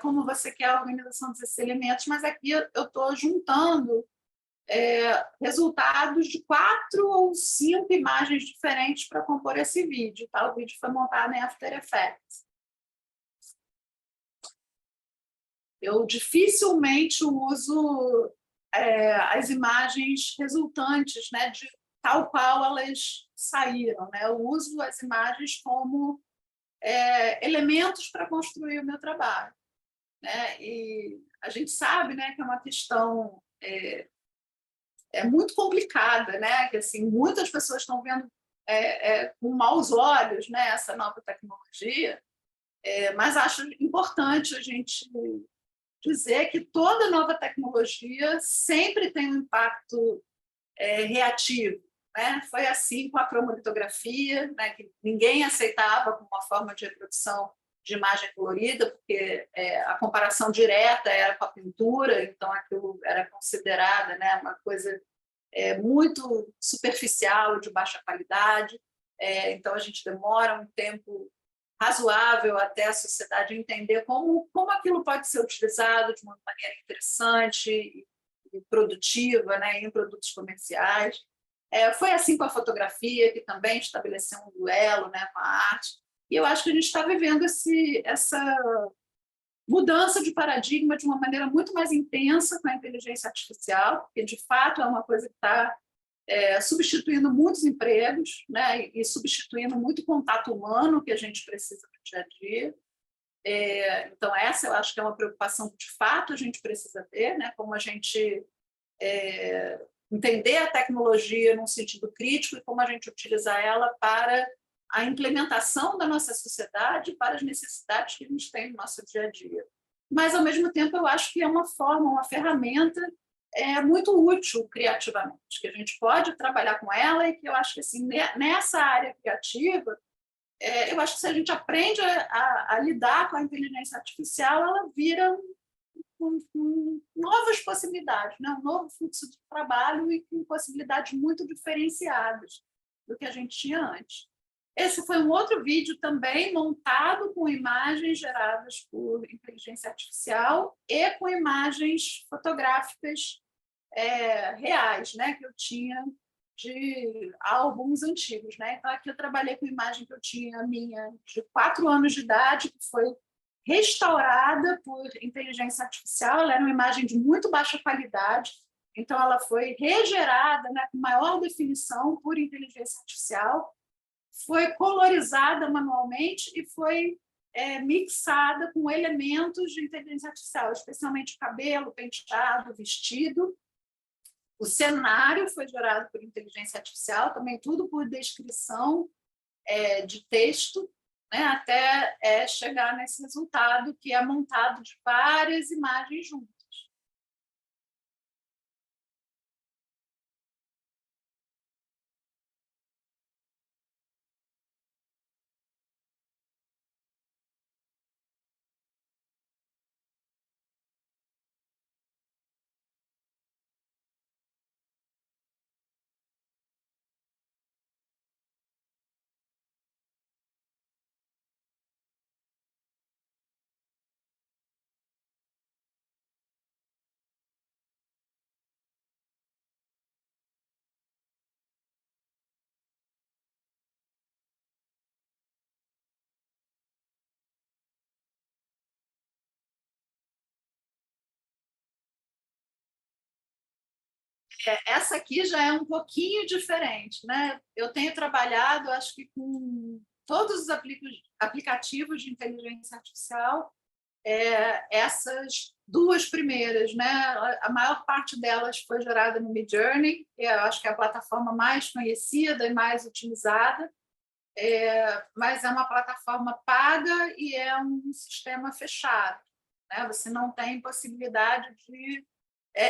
como você quer a organização desses elementos, mas aqui eu estou juntando resultados de 4 ou 5 imagens diferentes para compor esse vídeo. Tá? O vídeo foi montado em After Effects. Eu dificilmente uso as imagens resultantes, né, de tal qual elas saíram. Né? Eu uso as imagens como elementos para construir o meu trabalho. né? E a gente sabe, né, que é uma questão muito complicada, né? Que assim muitas pessoas estão vendo com maus olhos, né, essa nova tecnologia, mas acho importante a gente dizer que toda nova tecnologia sempre tem um impacto reativo, né? Foi assim com a cromolitografia, né, que ninguém aceitava como uma forma de reprodução de imagem colorida, porque a comparação direta era com a pintura, então aquilo era considerada, né, uma coisa muito superficial, de baixa qualidade. Então a gente demora um tempo razoável até a sociedade entender como aquilo pode ser utilizado de uma maneira interessante e produtiva, né, em produtos comerciais. Foi assim com a fotografia, que também estabeleceu um duelo, né, com a arte. E eu acho que a gente está vivendo essa mudança de paradigma de uma maneira muito mais intensa com a inteligência artificial, porque, de fato, é uma coisa que está substituindo muitos empregos, né, e substituindo muito contato humano que a gente precisa no dia a dia. Então, essa eu acho que é uma preocupação que, de fato, a gente precisa ter, né, como a gente entender a tecnologia num sentido crítico e como a gente utilizar ela para a implementação da nossa sociedade, para as necessidades que a gente tem no nosso dia a dia. Mas, ao mesmo tempo, eu acho que é uma forma, uma ferramenta muito útil criativamente, que a gente pode trabalhar com ela e que eu acho que assim, nessa área criativa, eu acho que se a gente aprende a lidar com a inteligência artificial, ela vira novas possibilidades, né? Um novo fluxo de trabalho e com possibilidades muito diferenciadas do que a gente tinha antes. Esse foi um outro vídeo também montado com imagens geradas por inteligência artificial e com imagens fotográficas reais, né, que eu tinha de álbuns antigos, né? Então aqui eu trabalhei com imagem que eu tinha minha de 4 anos de idade, que foi restaurada por inteligência artificial. Ela era uma imagem de muito baixa qualidade, então ela foi regerada, né, com maior definição por inteligência artificial, foi colorizada manualmente e foi mixada com elementos de inteligência artificial, especialmente cabelo, penteado, vestido. O cenário foi gerado por inteligência artificial, também tudo por descrição de texto, né, até chegar nesse resultado que é montado de várias imagens juntas. Essa aqui já é um pouquinho diferente, né? Eu tenho trabalhado, acho que com todos os aplicativos de inteligência artificial, essas duas primeiras, né? A maior parte delas foi gerada no Midjourney, que eu acho que é a plataforma mais conhecida e mais utilizada, mas é uma plataforma paga e é um sistema fechado, né? Você não tem possibilidade de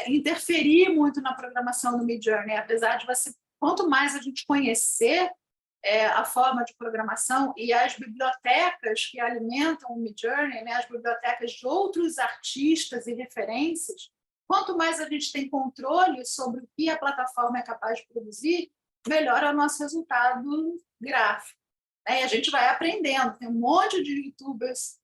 interferir muito na programação do Midjourney, apesar de você, quanto mais a gente conhecer a forma de programação e as bibliotecas que alimentam o Midjourney, né, as bibliotecas de outros artistas e referências, quanto mais a gente tem controle sobre o que a plataforma é capaz de produzir, melhor é o nosso resultado gráfico. E a gente vai aprendendo, tem um monte de youtubers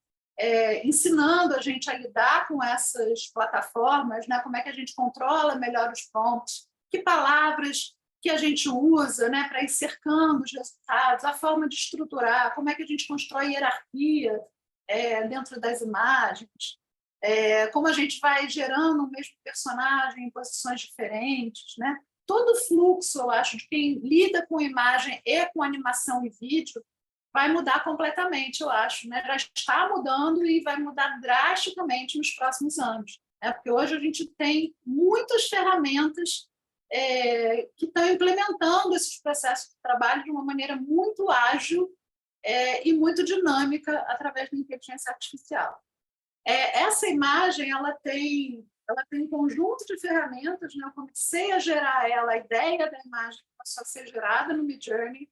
ensinando a gente a lidar com essas plataformas, né? Como é que a gente controla melhor os prompts, que palavras que a gente usa, né, para ir cercando os resultados, a forma de estruturar, como é que a gente constrói hierarquia dentro das imagens, como a gente vai gerando o mesmo personagem em posições diferentes, né? Todo o fluxo, eu acho, de quem lida com imagem e com animação e vídeo vai mudar completamente, eu acho, né? Já está mudando e vai mudar drasticamente nos próximos anos, né? Porque hoje a gente tem muitas ferramentas que estão implementando esses processos de trabalho de uma maneira muito ágil e muito dinâmica através da inteligência artificial. Essa imagem ela tem um conjunto de ferramentas, né? Eu comecei a gerar ela, a ideia da imagem começou a ser gerada no Midjourney.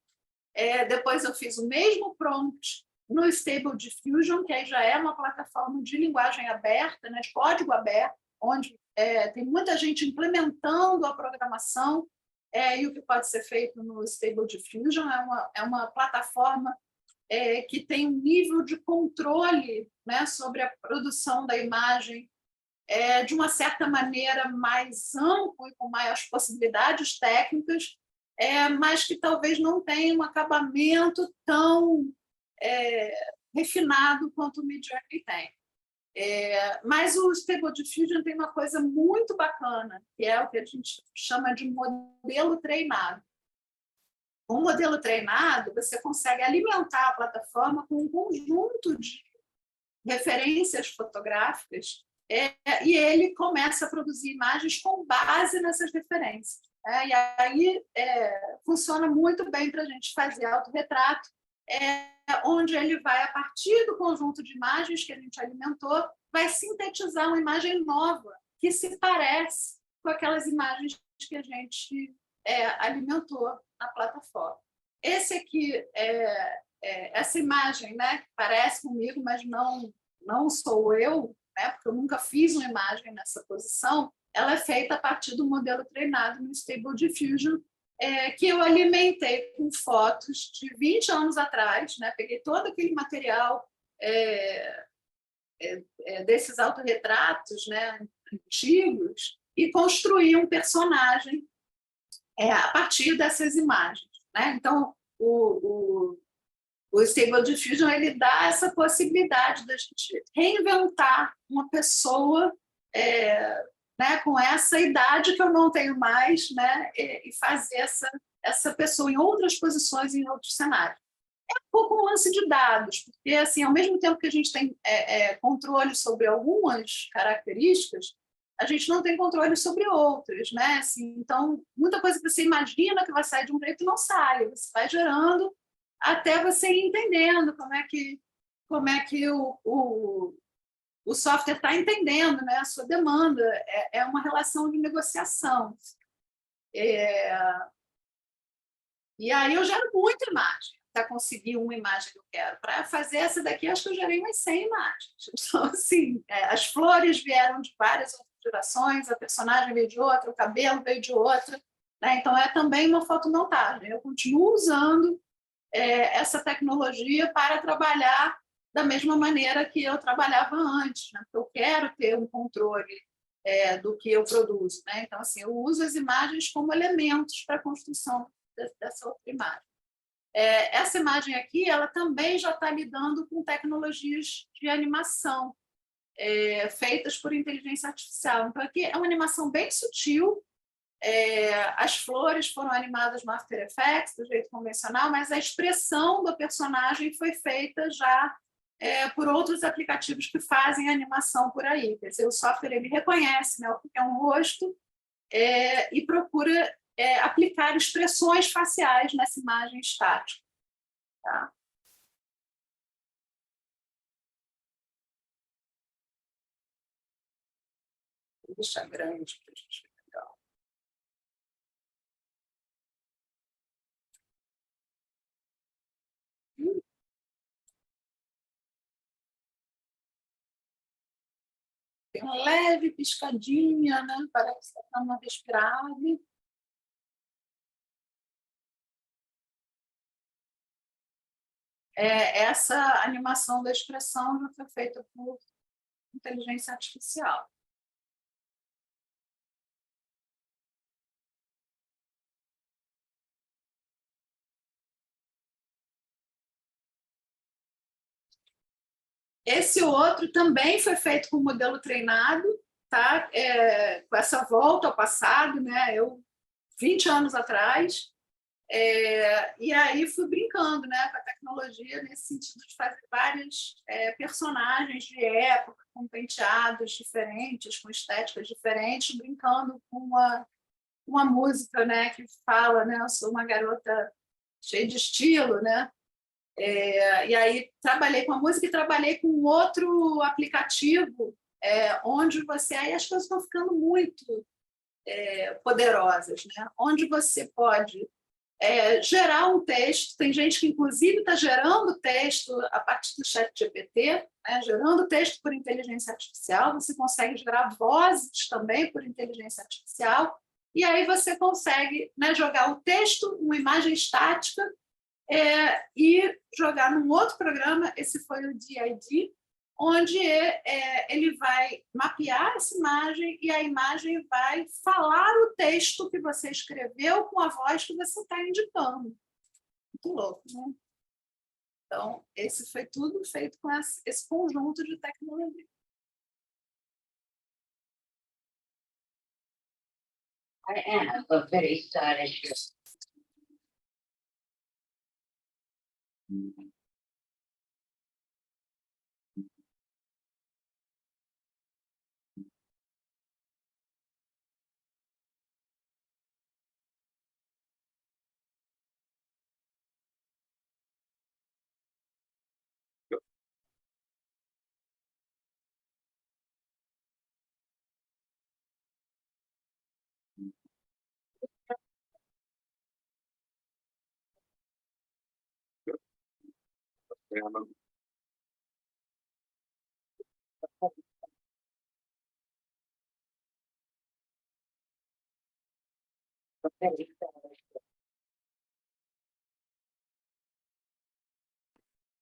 Depois eu fiz o mesmo prompt no Stable Diffusion, que aí já é uma plataforma de linguagem aberta, né, de código aberto, onde tem muita gente implementando a programação, e o que pode ser feito no Stable Diffusion é uma plataforma que tem um nível de controle, né, sobre a produção da imagem de uma certa maneira mais amplo e com maiores possibilidades técnicas, mas que talvez não tenha um acabamento tão refinado quanto o Midjourney tem. Mas o Stable Diffusion tem uma coisa muito bacana, que é o que a gente chama de modelo treinado. Um modelo treinado, você consegue alimentar a plataforma com um conjunto de referências fotográficas e ele começa a produzir imagens com base nessas referências. E aí funciona muito bem para a gente fazer autorretrato, onde ele vai, a partir do conjunto de imagens que a gente alimentou, vai sintetizar uma imagem nova, que se parece com aquelas imagens que a gente alimentou na plataforma. Esse aqui, essa imagem, né, que parece comigo, mas não sou eu, né, porque eu nunca fiz uma imagem nessa posição, ela é feita a partir do modelo treinado no Stable Diffusion, que eu alimentei com fotos de 20 anos atrás, né? Peguei todo aquele material desses autorretratos, né, antigos, e construí um personagem a partir dessas imagens, né? Então, o Stable Diffusion ele dá essa possibilidade da gente reinventar uma pessoa né, com essa idade que eu não tenho mais, né, e fazer essa pessoa em outras posições, em outros cenários. É um pouco um lance de dados, porque, assim, ao mesmo tempo que a gente tem controle sobre algumas características, a gente não tem controle sobre outras, né? Assim, então, muita coisa que você imagina que vai sair de um jeito não sai, você vai gerando até você ir entendendo como é que o software está entendendo, né, a sua demanda. É uma relação de negociação. E aí eu gero muita imagem para conseguir uma imagem que eu quero. Para fazer essa daqui, acho que eu gerei umas 100 imagens. Então, assim, as flores vieram de várias outras gerações, a personagem veio de outra, o cabelo veio de outra, né? Então, é também uma fotomontagem. Eu continuo usando essa tecnologia para trabalhar da mesma maneira que eu trabalhava antes, né? Porque eu quero ter um controle do que eu produzo, né? Então, assim, eu uso as imagens como elementos para a construção dessa outra imagem. Essa imagem aqui, ela também já está lidando com tecnologias de animação feitas por inteligência artificial. Então, aqui é uma animação bem sutil. As flores foram animadas no After Effects, do jeito convencional, mas a expressão do personagem foi feita já por outros aplicativos que fazem animação por aí. Quer dizer, o software ele reconhece, né, o que é um rosto e procura aplicar expressões faciais nessa imagem estática. Tá? Vou deixar grande para a gente ver legal. Tem uma leve piscadinha, né? Parece que está uma respirada. Essa animação da expressão já foi feita por inteligência artificial. Esse outro também foi feito com modelo treinado, tá? Com essa volta ao passado, né? 20 anos atrás, E aí fui brincando, né, com a tecnologia nesse sentido de fazer várias personagens de época, com penteados diferentes, com estéticas diferentes, brincando com uma música, né, que fala, né, eu sou uma garota cheia de estilo, né? E aí trabalhei com a música e trabalhei com outro aplicativo, onde aí as coisas estão ficando muito poderosas, né? Onde você pode gerar um texto, tem gente que inclusive está gerando texto a partir do ChatGPT, né? Gerando texto por inteligência artificial, você consegue gerar vozes também por inteligência artificial, e aí você consegue, né, jogar o texto, uma imagem estática, e jogar num outro programa, esse foi o DID, onde ele vai mapear essa imagem e a imagem vai falar o texto que você escreveu com a voz que você está indicando. Muito louco, né? Então, esse foi tudo feito com esse conjunto de tecnologia. I am a very stylish girl.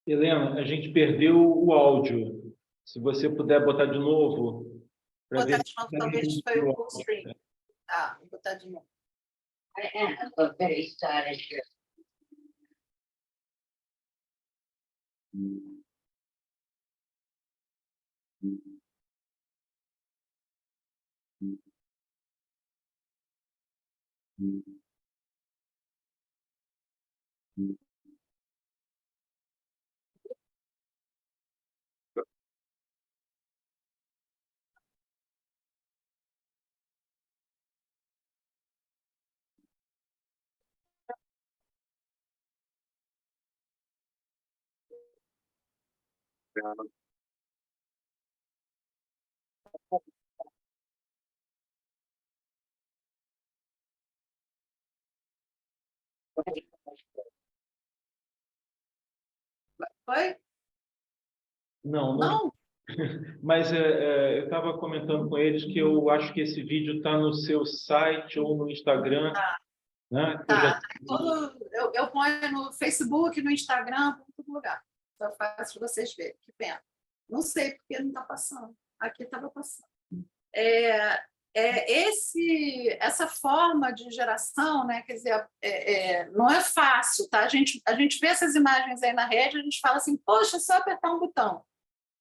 Helena, a gente perdeu o áudio. Se você puder botar de novo, para Botar ver de novo, se talvez foi o full stream. Tá, vou botar de novo. I am a very stylish girl. Foi? Não, Não? mas eu estava comentando com eles que eu acho que esse vídeo está no seu site ou no Instagram, Tá. né? Tá. Eu ponho no Facebook, no Instagram, em todo lugar. Só fácil de vocês verem. Que pena. Não sei porque não está passando. Aqui estava passando. Essa forma de geração, né, quer dizer, não é fácil, tá? A gente vê essas imagens aí na rede, a gente fala assim, poxa, é só apertar um botão.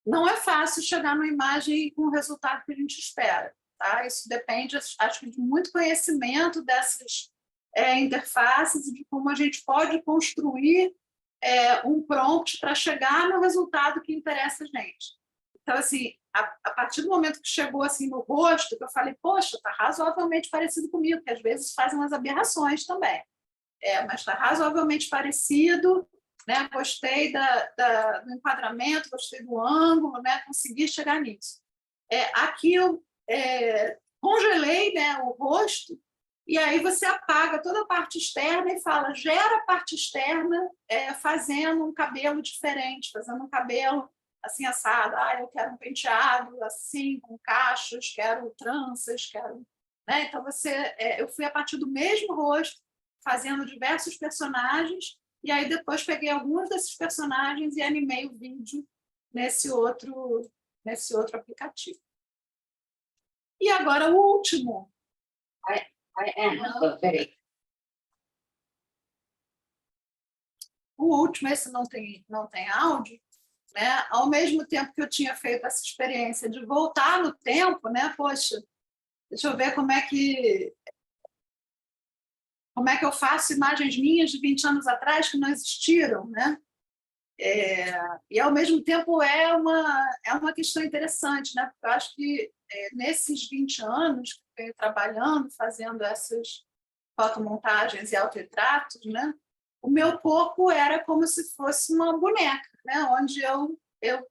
Não é fácil chegar numa imagem com o resultado que a gente espera, tá? Isso depende, acho que, de muito conhecimento dessas interfaces e de como a gente pode construir um prompt para chegar no resultado que interessa a gente. Então, assim, a partir do momento que chegou assim no rosto, que eu falei, poxa, está razoavelmente parecido comigo, que às vezes fazem umas aberrações também. Mas está razoavelmente parecido, né? Gostei do enquadramento, gostei do ângulo, né? Consegui chegar nisso. Aqui eu congelei, né, o rosto, e aí você apaga toda a parte externa e fala, gera a parte externa fazendo um cabelo diferente, fazendo um cabelo assim, assado. Eu quero um penteado assim, com cachos, quero tranças, quero... Né? Então, eu fui a partir do mesmo rosto, fazendo diversos personagens, e aí depois peguei alguns desses personagens e animei o vídeo nesse outro aplicativo. E agora o último. I am a very... O último, esse não tem áudio, né? Ao mesmo tempo que eu tinha feito essa experiência de voltar no tempo, né? Poxa, deixa eu ver como é que como é que eu faço imagens minhas de 20 anos atrás que não existiram, né? E, ao mesmo tempo, é uma questão interessante, né? Porque eu acho que nesses 20 anos que eu venho trabalhando, fazendo essas fotomontagens e autorretratos, né? O meu corpo era como se fosse uma boneca, né? Onde eu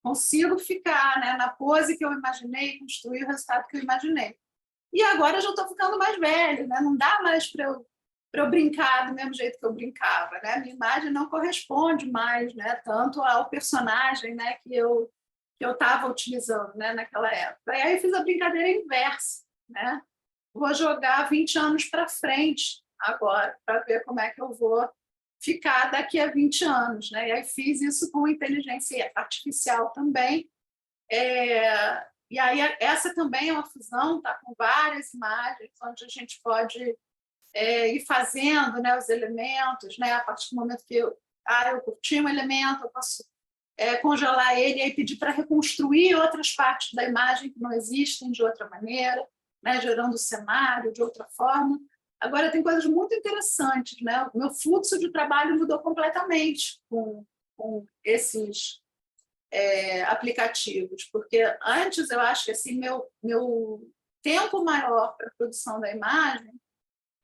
consigo ficar, né, na pose que eu imaginei, construir o resultado que eu imaginei. E agora eu já estou ficando mais velha, né? Não dá mais para eu brincar do mesmo jeito que eu brincava, né? Minha imagem não corresponde mais, né, tanto ao personagem, né, que eu estava utilizando, né, naquela época. E aí eu fiz a brincadeira inversa, né? Vou jogar 20 anos para frente agora, para ver como é que eu vou ficar daqui a 20 anos, né? E aí fiz isso com inteligência artificial também. E aí essa também é uma fusão, tá, com várias imagens, onde a gente pode ir fazendo, né, os elementos, né, a partir do momento que eu curti um elemento, eu posso congelar ele e aí pedir para reconstruir outras partes da imagem que não existem de outra maneira, né, gerando o cenário de outra forma. Agora, tem coisas muito interessantes, né? O meu fluxo de trabalho mudou completamente com esses aplicativos, porque antes eu acho que assim, meu tempo maior para a produção da imagem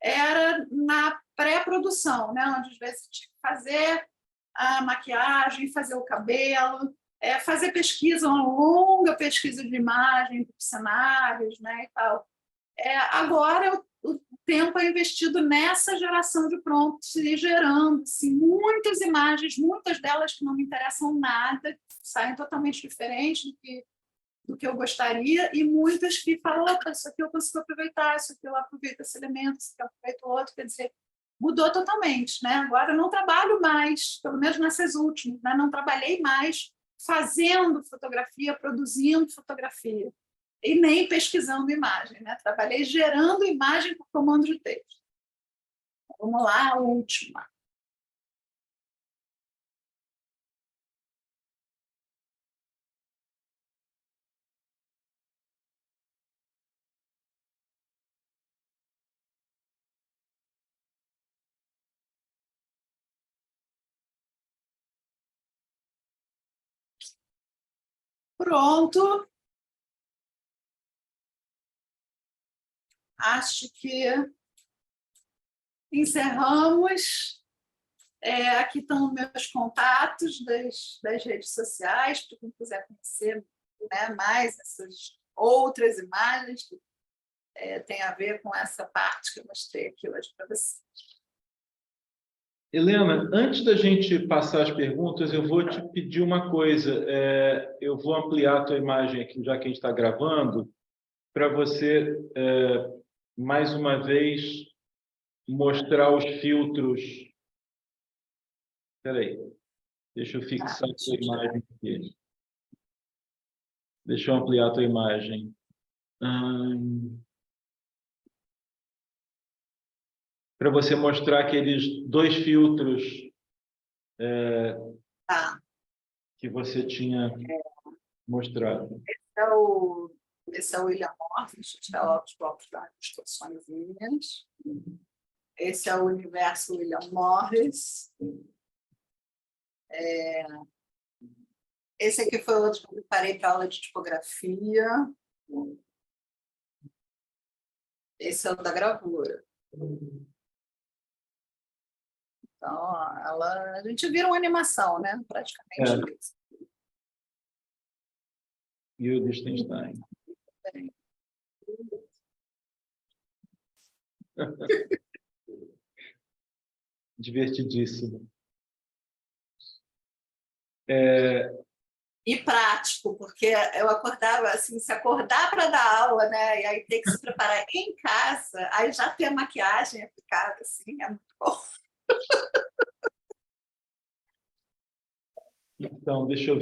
era na pré-produção, né? Onde às vezes tinha que fazer a maquiagem, fazer o cabelo, fazer pesquisa, uma longa pesquisa de imagem, cenários, né, e tal. Agora o tempo é investido nessa geração de prompts e gerando assim, muitas imagens, muitas delas que não me interessam nada, saem totalmente diferentes do que eu gostaria, e muitas que falam, opa, isso aqui eu consigo aproveitar, isso aqui eu aproveito esse elemento, isso aqui eu aproveito o outro, quer dizer, mudou totalmente, né? Agora eu não trabalho mais, pelo menos nessas últimas, né? Não trabalhei mais fazendo fotografia, produzindo fotografia, e nem pesquisando imagem, né? Trabalhei gerando imagem por comando de texto. Vamos lá, a última. Pronto. Acho que encerramos. Aqui estão meus contatos das redes sociais, para quem quiser conhecer, né, mais essas outras imagens que tem a ver com essa parte que eu mostrei aqui hoje para vocês. Helena, antes da gente passar as perguntas, eu vou te pedir uma coisa. Eu vou ampliar a tua imagem aqui, já que a gente está gravando, para você, mais uma vez, mostrar os filtros. Espera aí, deixa eu fixar a tua imagem aqui. Deixa eu ampliar a tua imagem. Para você mostrar aqueles 2 filtros que você tinha mostrado. Esse é o William Morris, deixa eu tirar os blocos das distorções minhas. Esse é o universo William Morris. Esse aqui foi outro que eu preparei para aula de tipografia. Esse é o da gravura. Então, a gente vira uma animação, né? Praticamente isso. E o Liechtenstein. Divertidíssimo. E prático, porque eu acordava assim, se acordar para dar aula, né? E aí ter que se preparar em casa, aí já ter a maquiagem aplicada, assim, é muito bom. Então, deixa eu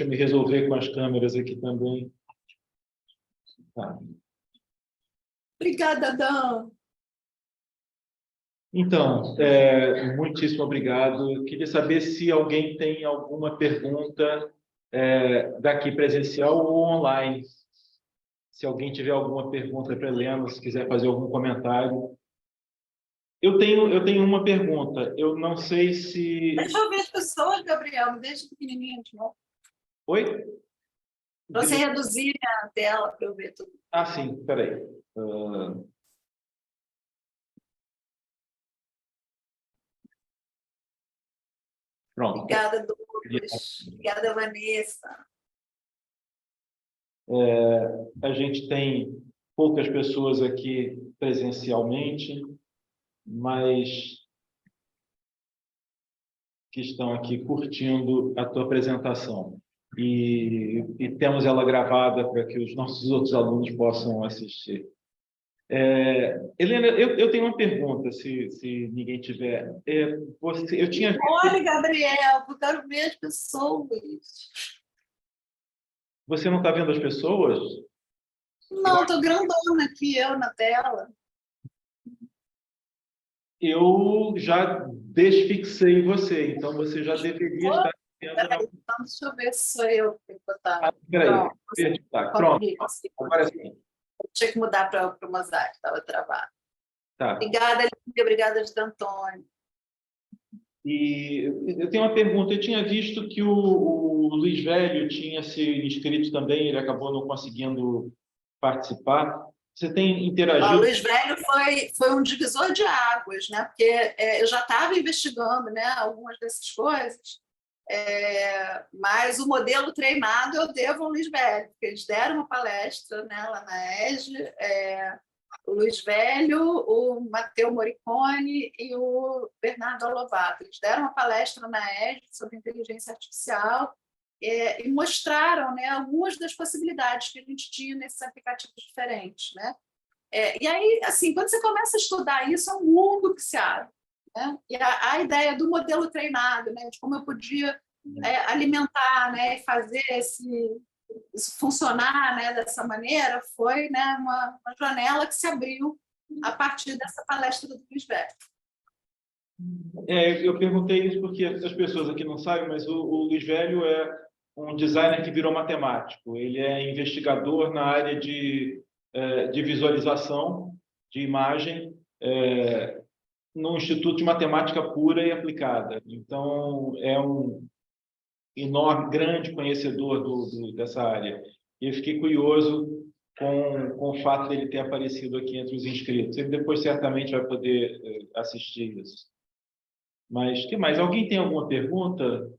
me resolver com as câmeras aqui também. Tá. Obrigada, Dan. Então, muitíssimo obrigado. Eu queria saber se alguém tem alguma pergunta daqui presencial ou online. Se alguém tiver alguma pergunta para a Helena, se quiser fazer algum comentário. Eu tenho uma pergunta. Eu não sei se... Deixa eu ver as pessoas, Gabriel, me deixa pequenininho de novo. Oi? Para você reduzir a tela para eu ver tudo. Ah, sim, espera aí. Pronto. Obrigada, Douglas. Obrigada, Vanessa. A gente tem poucas pessoas aqui presencialmente, mas que estão aqui curtindo a tua apresentação. E temos ela gravada para que os nossos outros alunos possam assistir. Helena, eu tenho uma pergunta, se ninguém tiver. Eu tinha... Olha, Gabriel, eu quero ver as pessoas. Você não está vendo as pessoas? Não, estou grandona aqui, eu na tela. Eu já desfixei você, então você já deveria estar vendo. Peraí, então, deixa eu ver se sou eu que tenho que botar. Peraí, pronto. Agora sim. Eu tinha que mudar para o mosaico, estava travado. Tá. Obrigada, Lívia, obrigada, José Antônio. E eu tenho uma pergunta. Eu tinha visto que o Luiz Velho tinha se inscrito também, ele acabou não conseguindo participar. Você tem interagido? O Luiz Velho foi um divisor de águas, né? Porque eu já estava investigando, né, algumas dessas coisas, mas o modelo treinado eu devo ao Luiz Velho, porque eles deram uma palestra, né, lá na ESG, o Luiz Velho, o Matteo Morricone e o Bernardo Alovato. Eles deram uma palestra na ESG sobre inteligência artificial e mostraram, né, algumas das possibilidades que a gente tinha nesses aplicativos diferentes, né? E aí, assim, quando você começa a estudar isso, é um mundo que se abre, né? E a ideia do modelo treinado, né, de como eu podia alimentar, né, e fazer isso funcionar, né, dessa maneira, foi, né, uma janela que se abriu a partir dessa palestra do Luiz Velho. Eu perguntei isso porque as pessoas aqui não sabem, mas o Luiz Velho é um designer que virou matemático. Ele é investigador na área de visualização de imagem no Instituto de Matemática Pura e Aplicada. Então, é um enorme, grande conhecedor dessa área. E eu fiquei curioso com o fato dele ter aparecido aqui entre os inscritos. Ele depois certamente vai poder assistir isso. Mas, que mais? Alguém tem alguma pergunta?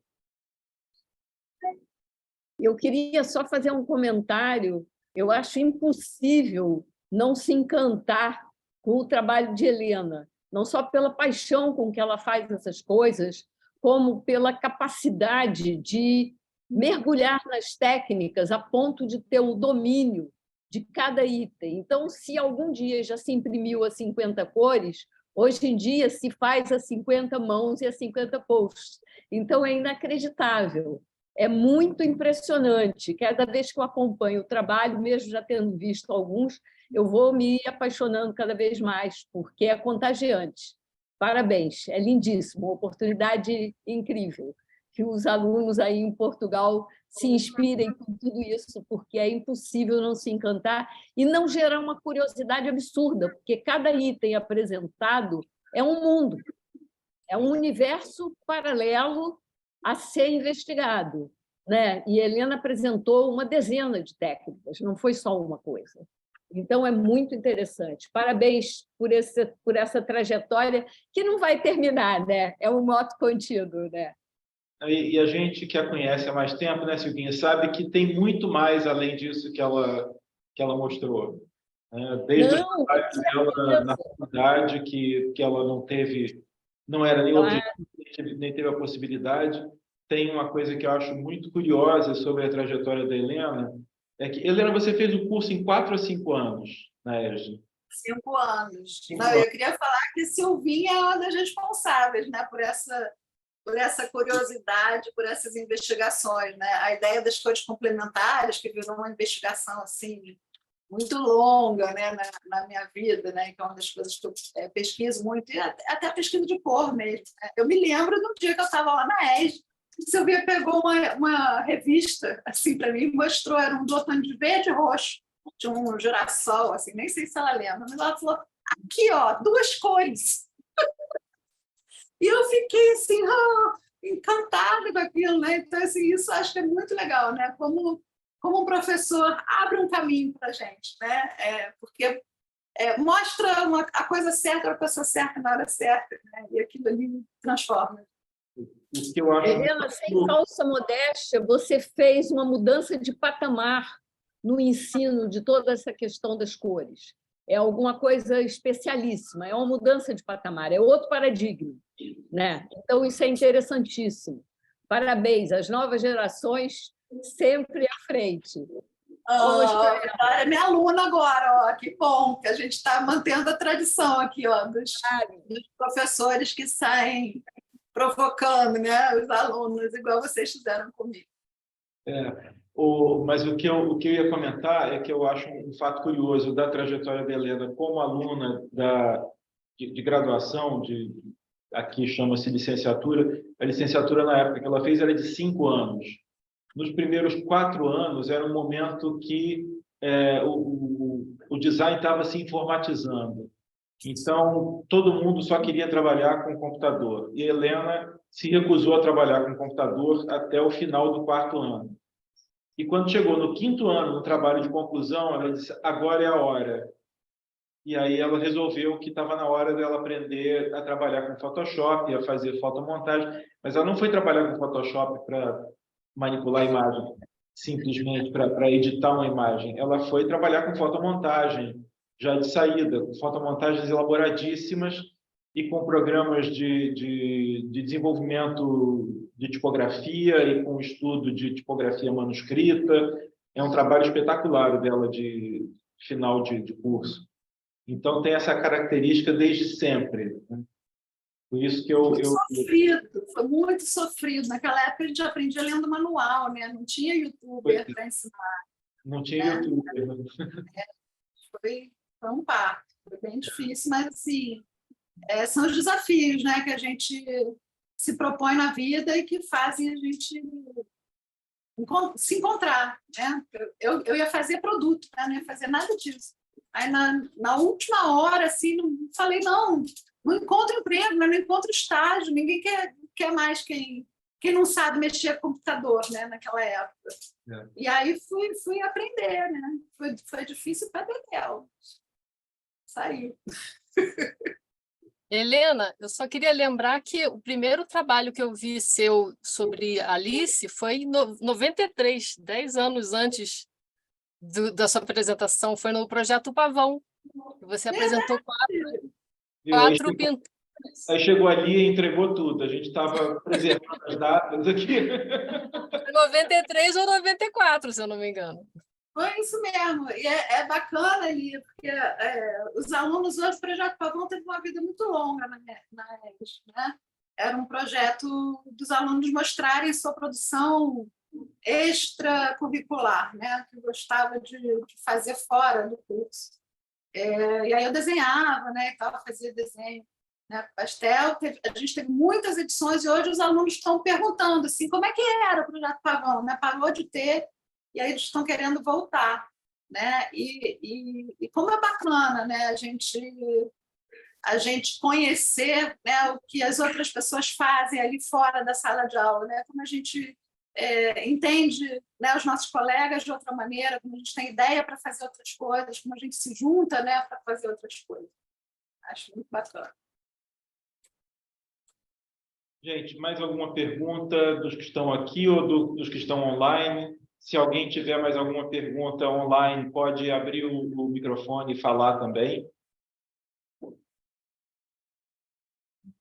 Eu queria só fazer um comentário. Eu acho impossível não se encantar com o trabalho de Helena, não só pela paixão com que ela faz essas coisas, como pela capacidade de mergulhar nas técnicas a ponto de ter o domínio de cada item. Então, se algum dia já se imprimiu a 50 cores, hoje em dia se faz a 50 mãos e a 50 posts. Então, é inacreditável. É muito impressionante. Cada vez que eu acompanho o trabalho, mesmo já tendo visto alguns, eu vou me apaixonando cada vez mais, porque é contagiante. Parabéns, é lindíssimo, uma oportunidade incrível. Que os alunos aí em Portugal se inspirem com tudo isso, porque é impossível não se encantar e não gerar uma curiosidade absurda, porque cada item apresentado é um mundo, é um universo paralelo a ser investigado, né? E Helena apresentou uma dezena de técnicas, não foi só uma coisa. Então, é muito interessante. Parabéns por essa trajetória que não vai terminar, né? É um moto contínuo, né? E a gente que a conhece há mais tempo, né, Silvinha, sabe que tem muito mais além disso que ela mostrou. Desde o trabalho dela na faculdade, que ela não era nem objetivo, nem teve a possibilidade. Tem uma coisa que eu acho muito curiosa sobre a trajetória da Helena, é que, Helena, você fez o curso em 4 ou 5 anos na ESG? 5 anos. Não, eu queria falar que Silvinha é uma das responsáveis, né, por essa curiosidade, por essas investigações, né? A ideia das cores complementares, que virou uma investigação assim, muito longa, né, na minha vida, né, que é uma das coisas que eu pesquiso muito, e até a pesquisa de cor mesmo. Né? Eu me lembro de um dia que eu estava lá na ESG, Silvia pegou uma revista assim para mim e mostrou, era um botão de verde e roxo, de um girassol, assim, nem sei se ela lembra, mas ela falou, aqui, ó, 2 cores. E eu fiquei assim, encantada com aquilo, né? Então, assim, isso acho que é muito legal, né? Como um professor abre um caminho para a gente, né? Porque mostra a coisa certa para a pessoa certa na hora certa, né? E aquilo ali transforma. O que eu acho Helena, sem falsa modéstia, você fez uma mudança de patamar no ensino de toda essa questão das cores. É alguma coisa especialíssima, é uma mudança de patamar, é outro paradigma, né? Então, isso é interessantíssimo. Parabéns, as novas gerações sempre à frente. É minha aluna agora, ó, que bom, que a gente está mantendo a tradição aqui, ó, dos professores que saem provocando, né, os alunos, igual vocês fizeram comigo. Mas o que eu ia comentar é que eu acho um fato curioso da trajetória da Helena como aluna de graduação, aqui chama-se licenciatura. A licenciatura, na época que ela fez, era de 5 anos. Nos primeiros 4 anos, era um momento que o design estava se informatizando. Então, todo mundo só queria trabalhar com computador. E a Helena se recusou a trabalhar com computador até o final do 4º ano. E quando chegou no 5º ano, no trabalho de conclusão, ela disse, agora é a hora. E aí ela resolveu que estava na hora dela aprender a trabalhar com Photoshop, a fazer fotomontagem. Mas ela não foi trabalhar com Photoshop para manipular a imagem, simplesmente para editar uma imagem. Ela foi trabalhar com fotomontagem, já de saída, com fotomontagens elaboradíssimas e com programas de desenvolvimento de tipografia e com estudo de tipografia manuscrita. É um trabalho espetacular dela de final de curso. Então, tem essa característica desde sempre, né? Por isso que Sofrido, foi muito sofrido. Naquela época a gente aprendia lendo manual, né? Não tinha youtuber para ensinar. Não tinha youtuber. Foi um parto, foi bem difícil, mas assim, são os desafios, né, que a gente se propõe na vida e que fazem a gente se encontrar, né? Eu ia fazer produto, né? Não ia fazer nada disso. Aí na última hora, assim, falei, não encontro emprego, não encontro estágio, ninguém quer mais quem não sabe mexer com computador, né, naquela época. E aí fui aprender, né? Foi difícil para Betel. Saiu. Helena, eu só queria lembrar que o primeiro trabalho que eu vi seu sobre Alice foi em 93, 10 anos antes da sua apresentação, foi no Projeto Pavão. Você apresentou quatro pinturas. Aí chegou ali e entregou tudo. A gente estava preservando as datas aqui. 93 ou 94, se eu não me engano. Foi isso mesmo. E é bacana ali, porque os alunos hoje, o Projeto Pavão teve uma vida muito longa na EGS, né? Era um projeto dos alunos mostrarem sua produção extracurricular, né? Que gostava de fazer fora do curso. E aí eu desenhava, né? Fazia desenho, né? Pastel. A gente teve muitas edições e hoje os alunos estão perguntando assim, como é que era o Projeto Pavão, né? Parou de ter e aí eles estão querendo voltar, né? E como é bacana, né? A gente conhecer, né, o que as outras pessoas fazem ali fora da sala de aula, né? Como a gente entende, né, os nossos colegas de outra maneira, como a gente tem ideia para fazer outras coisas, como a gente se junta, né, para fazer outras coisas. Acho muito bacana. Gente, mais alguma pergunta dos que estão aqui ou dos que estão online? Se alguém tiver mais alguma pergunta online, pode abrir o microfone e falar também.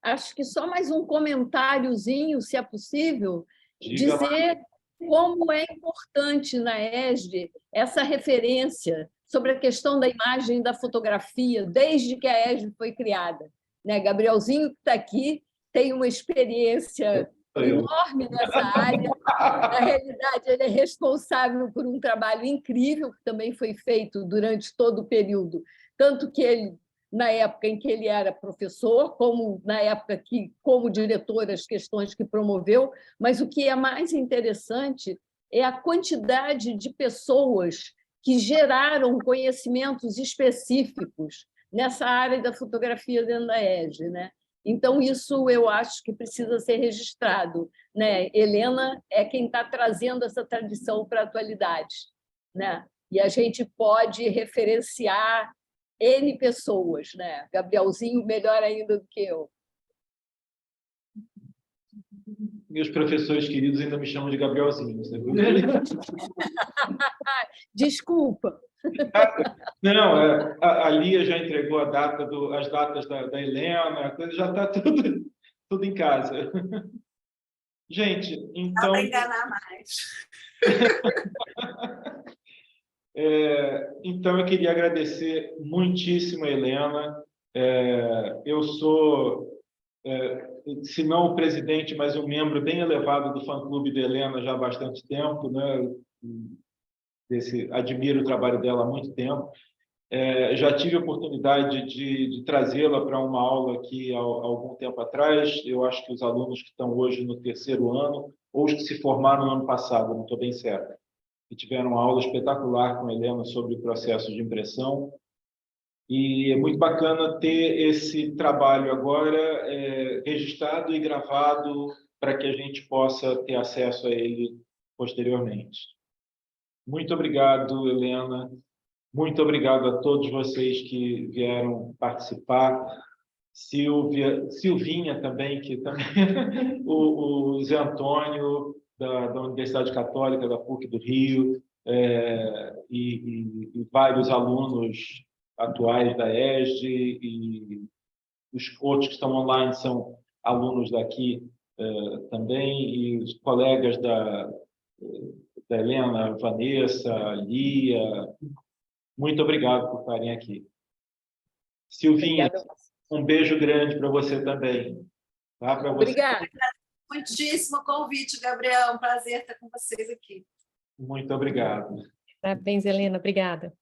Acho que só mais um comentáriozinho, se é possível, Diga dizer lá. como é importante na ESD essa referência sobre a questão da imagem e da fotografia, desde que a ESD foi criada, né? Gabrielzinho, que está aqui, tem uma experiência enorme nessa área. Na realidade, ele é responsável por um trabalho incrível que também foi feito durante todo o período, tanto que ele, na época em que ele era professor, como na época que, como diretor, as questões que promoveu, mas o que é mais interessante é a quantidade de pessoas que geraram conhecimentos específicos nessa área da fotografia dentro da ESG, né? Então, isso eu acho que precisa ser registrado, né? Helena é quem está trazendo essa tradição para a atualidade, né? E a gente pode referenciar N pessoas, né? Gabrielzinho, melhor ainda do que eu. Meus professores queridos ainda me chamam de Gabrielzinho. Você viu? Desculpa. Não, a Lia já entregou as datas da Helena, a coisa já está tudo em casa. Gente, Dá então... para enganar mais. Então, eu queria agradecer muitíssimo a Helena. Eu sou, se não o presidente, mas um membro bem elevado do fã-clube da Helena já há bastante tempo, né? Admiro o trabalho dela há muito tempo. Já tive a oportunidade de trazê-la para uma aula aqui há algum tempo atrás. Eu acho que os alunos que estão hoje no 3º ano, ou os que se formaram no ano passado, não estou bem certo, que tiveram uma aula espetacular com a Helena sobre o processo de impressão. E é muito bacana ter esse trabalho agora registrado e gravado para que a gente possa ter acesso a ele posteriormente. Muito obrigado, Helena. Muito obrigado a todos vocês que vieram participar. Silvinha também, que também o Zé Antônio, da Universidade Católica, da PUC do Rio, e vários alunos atuais da ESD, e os outros que estão online são alunos daqui também, e os colegas da Helena, Vanessa, Lia. Muito obrigado por estarem aqui. Silvinha, Obrigada. um beijo grande para você também. Tá? Para você. Obrigada. Muitíssimo convite, Gabriel. Um prazer estar com vocês aqui. Muito obrigado. Parabéns, Helena. Obrigada.